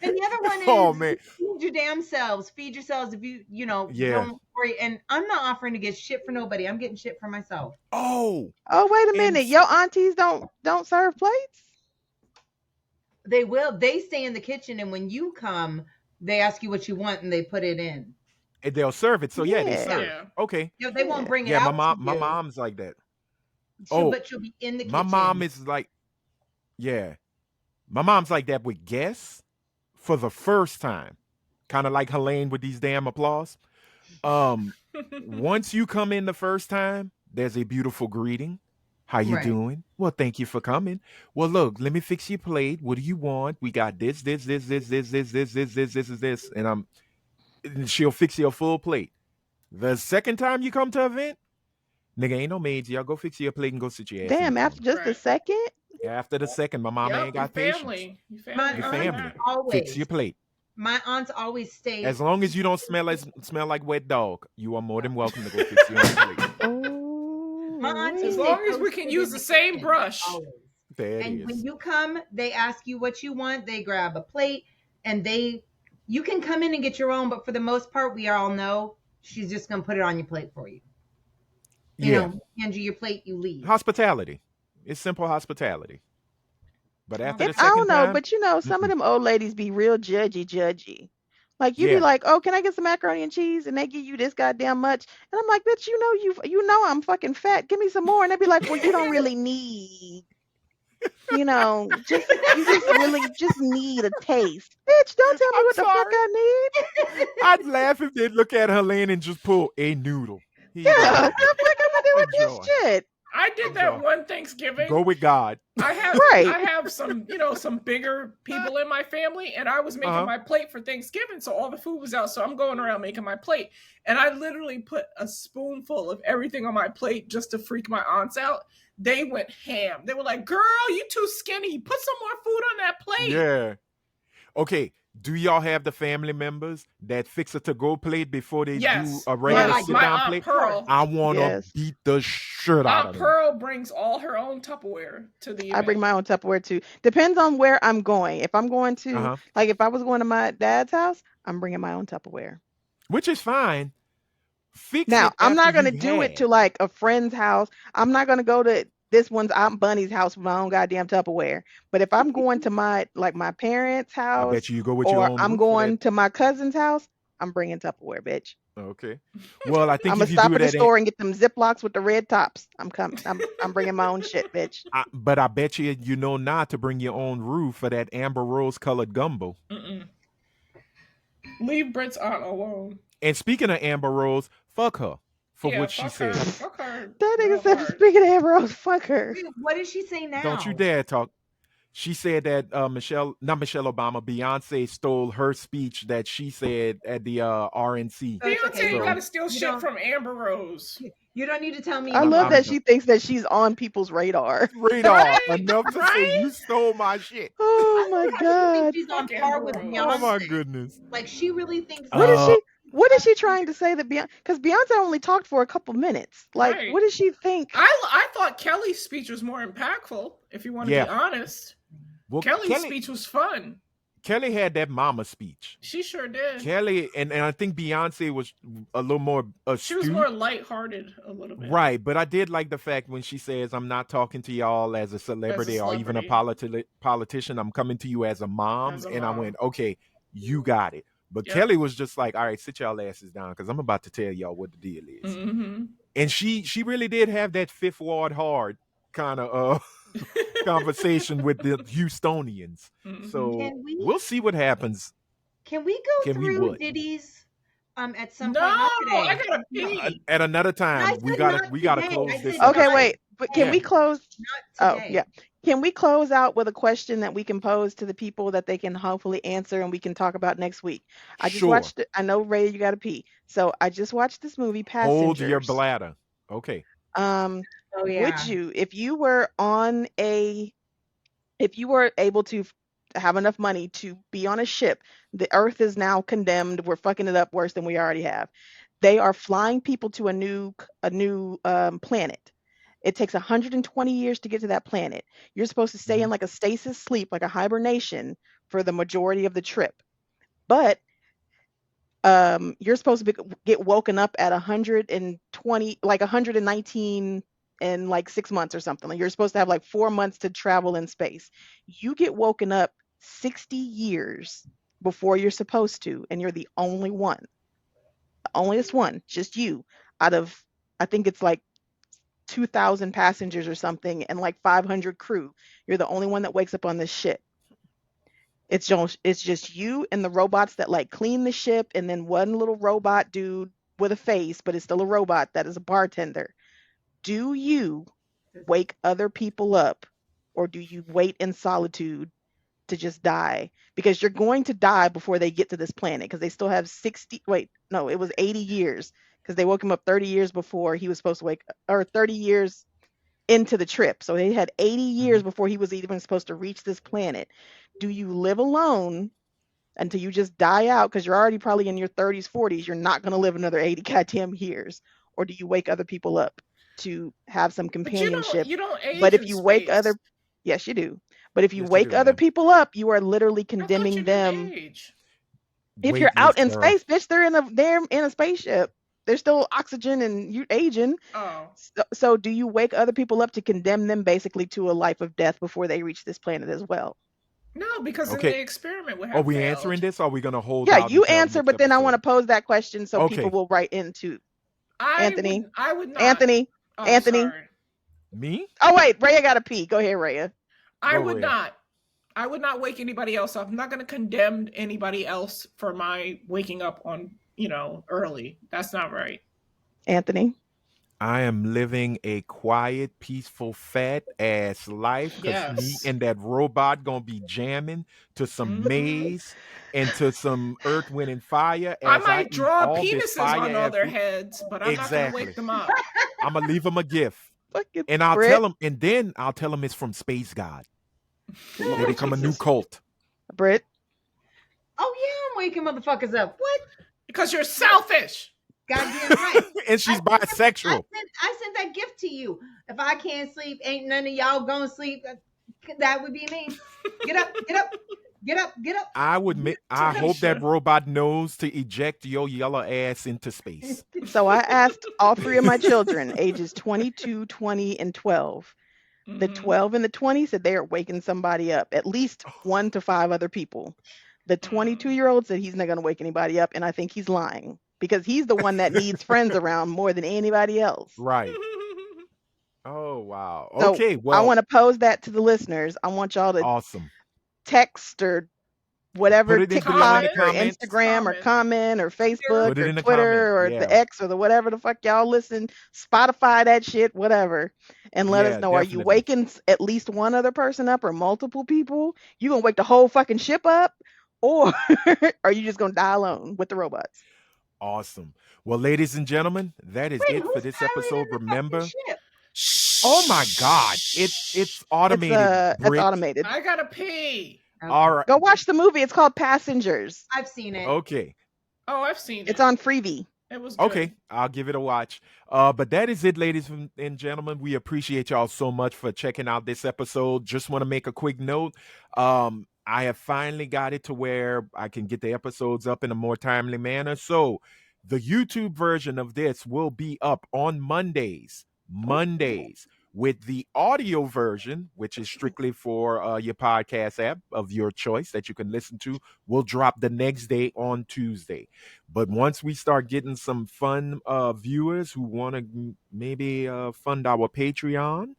And the other one is, Oh, man. feed your damn selves. Feed yourselves if you Yeah. don't worry. And I'm not offering to get shit for nobody. I'm getting shit for myself. Oh, Oh, wait a And- minute. Your aunties don't serve plates? They will. They stay in the kitchen, and when you come, they ask you what you want, and they put it in. and they'll serve it. So yeah, they Yeah. serve. Yeah. Okay. You know, they won't bring it Yeah, out. my to you, mom's like that. but she'll be in the kitchen. My mom is like, yeah. My mom's like that with guests for the first time. kind of like Helene with these damn applause. Um, Once you come in the first time, there's a beautiful greeting. How you Right. doing? Well, thank you for coming. Well, look, let me fix your plate. What do you want? We got this, and she'll fix you a full plate. The second time you come to an event, nigga, ain't no maids. Y'all go fix your plate and go sit your ass in the Damn, after corner. just a Right. second? After the second, my mama Yep, ain't your got patience. family. Your My family. Your all aunt family, that. fix your always, plate. my aunts always stay. As long as you don't smell like wet dog, you are more than welcome to go fix your own plate. My Oh, aunties As stay long as we can posted use in the the same kitchen brush. always. There it And when is. you come, they ask you what you want. They grab a plate, and you can come in and get your own. But for the most part, we all know she's just gonna put it on your plate for you. You Yeah, know, hand you your plate, you leave. hospitality. It's simple hospitality. But after the I second don't know, time, but some of mm-mm. them old ladies be real judgy. Like you be Yeah, like, "Oh, can I get some macaroni and cheese?" And they give you this goddamn much, and I'm like, "Bitch, you know I'm fucking fat. Give me some more." And they be like, "Well, you don't really need, you just really just need a taste." Bitch, don't tell me I'm what the fuck sorry. I need. I'd laugh if they'd look at Helene and just pull a noodle. Here you go, Yeah, what baby. the fuck I'm gonna do with this Enjoy. shit? I did that Enjoy. one Thanksgiving. Go with God. Right. I have some, some bigger people in my family, and I was making Uh-huh. my plate for Thanksgiving, so all the food was out. So I'm going around making my plate, and I literally put a spoonful of everything on my plate just to freak my aunts out. They went ham. They were like, "Girl, you too skinny. Put some more food on that plate." Yeah. Okay. Do y'all have the family members that fix a to-go plate before they do Yes, a Yeah, regular I Yes. do. sit my down aunt plate? Of course. Pearl. I want to Yes. beat the shirt out Aunt of them. Pearl brings all her own Tupperware to the I bring event. my own Tupperware too. Depends on where I'm going. If I'm going to, Uh-huh. like, if I was going to my dad's house, I'm bringing my own Tupperware. Which is fine. Fix Now, it I'm after not gonna you've do it to had. like a friend's house. I'm not gonna go to this one's Aunt Bunny's house with my own goddamn Tupperware. But if I'm going to my parents' I bet house you go with your or own I'm roof for that. going to my cousin's house, I'm bringing Tupperware, bitch. Okay. Well, I I'm think gonna if you do stop at the that, store and get them Ziplocs with the red tops. I'm bringing my own shit, bitch. but I bet you know not to bring your own roof for that amber rose colored gumbo. Mm-mm. Leave Brit's aunt alone. And speaking of Amber Rose, fuck her for Yeah, what she fuck her. said. Fuck her That nigga real said, hard. speaking of Ambrose, fuck her. Wait, what did she say Don't you now? dare talk. She said that not Michelle Obama, Beyonce stole her speech that she said at the RNC. So it's okay. Beyonce ain't got So to steal You shit don't. from Amber Rose. You don't need to tell me I I'm, love I'm that anything. she thinks that she's on people's radar. radar Right? enough to say Right? you stole my shit. Oh I my love how she thinks god. she's on Fuck par Amber with Oh Rose. my Beyonce. goodness. Like she really thinks What that is Uh, she what is she trying to say that Beyonce, because Beyonce only talked for a couple minutes. Like, Right. what does she think? I thought Kelly's speech was more impactful, if you want to be yeah. honest. Well, Kelly's speech was fun. Kelly had that mama speech. She sure did. Kelly and I think Beyonce was a little more She was astute. more lighthearted a little bit. Right, but I did like the fact when she says, "I'm not talking to y'all as a celebrity or even a politician. I'm coming to you as a mom." As a And I mom. went, "Okay, you got it." But Yep. Kelly was just like, "All right, sit y'all asses down because I'm about to tell y'all what the deal is." Mm-hmm. And she really did have that Fifth Ward hard kind of conversation with the Houstonians. Mm-hmm. So Can we we'll see what happens. can we go Can we through what? Diddy's at some No, point? Not I today. gotta No. pee. At another I time, said we not gotta today. close I this said out. Okay, not wait. But can Yeah. we close not Oh, today. yeah. Can we close out with a question that we can pose to the people that they can hopefully answer and we can talk about next week? I just Sure. watched it. I know, Ray, you got to pee. So I just watched this movie, Hold your Passengers. bladder. Okay. Um, Oh would yeah. you, if you were able to have enough money to be on a ship, the Earth is now condemned. We're fucking it up worse than we already have. They are flying people to a new planet. It takes 120 years to get to that planet. You're supposed to stay in Mhm. like a stasis sleep, like a hibernation for the majority of the trip. But you're supposed to get woken up at 120, like 119 in like 6 months or something. Like you're supposed to have like 4 months to travel in space. You get woken up 60 years before you're supposed to, and you're the only one, the onlyest one, just you out of, I think it's like 2,000 passengers or something and like 500 crew. You're the only one that wakes up on this ship. It's just you and the robots that like clean the ship, and then one little robot dude with a face, but it's still a robot that is a bartender. Do you wake other people up, or do you wait in solitude to just die? Because you're going to die before they get to this planet, because they still have 60, wait, no, it was 80 years, because they woke him up 30 years before he was supposed to wake, or 30 years into the trip. So they had 80 years before he was even supposed to reach this planet. Do you live alone until you just die out, because you're already probably in your 30s, 40s, you're not going to live another 80 goddamn years? Or do you wake other people up to have some companionship? But you don't age But if in you wake space. other, yes, you do. But if you Yes, you wake do, other ma'am. people up, you are literally I thought you condemning didn't them. age. If you're Weightless, out in girl. space, bitch, they're in a spaceship. There's still oxygen and you aging. Oh. So do you wake other people up to condemn them basically to a life of death before they reach this planet as well? No, because then Okay. the experiment would have Are we failed. answering this, or are we going to hold Yeah, out you until answer, next but then I want to episode? pose that question so people Okay. will write into Anthony. I would not. Anthony. Oh, Anthony. sorry. Me? Oh wait, Raya got to pee. Go ahead, Raya. I Go, would Rhea. not. I would not wake anybody else up. I'm not going to condemn anybody else for my waking up on, early. That's not right. Anthony. I am living a quiet, peaceful, fat ass life, because me Yes. and that robot gonna be jamming to some Mhm. maize and to some Earth, Wind, and Fire I as I might eat draw all this penises on all fire-ass their food. heads, but I'm not going to wake Exactly. them up. I'm gonna leave them a gift, Fucking and I'll Brit. tell them, and then I'll tell them it's from Space God. They Lord become a new Jesus. cult. Brit. Oh yeah, I'm waking motherfuckers up. What? Because you're selfish. Goddamn right. And she's bisexual. I sent that gift to you. If I can't sleep, ain't none of y'all gonna sleep. That would be me. Get up, get up, get up, get up. I hope that Tanisha. robot knows to eject your yellow ass into space. So I asked all three of my children, ages 22, 20, and 12. The Mhm. 12 and the 20 said they are waking somebody up, at least 1 to 5 other people. The 22-year-old said he's not going to wake anybody up, and I think he's lying, because he's the one that needs friends around more than anybody else. Right. Oh, wow. So Okay, I well, want to pose that to the listeners. I want y'all to awesome. text or whatever, Put it below TikTok in the or comments. Instagram or comment or Facebook Put it or in the Twitter or comment. the Yeah. X or the whatever the fuck y'all listen, Spotify, that shit, whatever, and let us Yeah, know. Are you definitely. waking at least one other person up or multiple people? You gonna wake the whole fucking ship up, or are you just gonna die alone with the robots? Awesome. Well, ladies and gentlemen, that is Wait, it for who's this piloting episode. the fucking Remember, ship? oh my God, it's automated. It's Brit. automated. I gotta pee. Okay. All right. Go watch the movie. It's called Passengers. I've seen it. Okay. Oh, I've seen it. It's on Freevee. It was good. Okay, I'll give it a watch. But that is it, ladies and gentlemen. We appreciate y'all so much for checking out this episode. Just want to make a quick note. I have finally got it to where I can get the episodes up in a more timely manner. So the YouTube version of this will be up on Mondays. With the audio version, which is strictly for your podcast app of your choice that you can listen to, will drop the next day on Tuesday. But once we start getting some fun viewers who want to maybe fund our Patreon,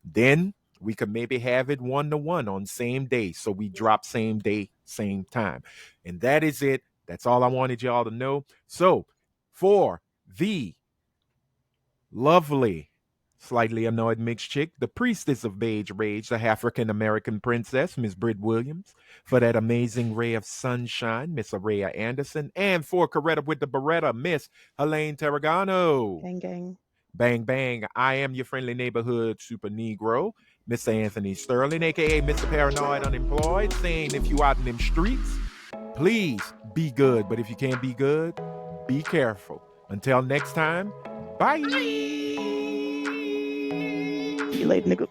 then we could maybe have it 1-to-1 on same day. So we drop same day, same time. And that is it. That's all I wanted y'all to know. So for the lovely, slightly annoyed mixed chick, the Priestess of Beige Rage, the African-American princess, Miss Brit Williams, for that amazing ray of sunshine, Miss Araya Anderson, and for Coretta with the Beretta, Miss Helene Tarragano. Gang, gang. Bang, bang. I am your friendly neighborhood super Negro, Mr. Anthony Sterling, a.k.a. Mr. Paranoid Unemployed, saying if you out in them streets, please be good. But if you can't be good, be careful. Until next time, bye. See you later, nigga.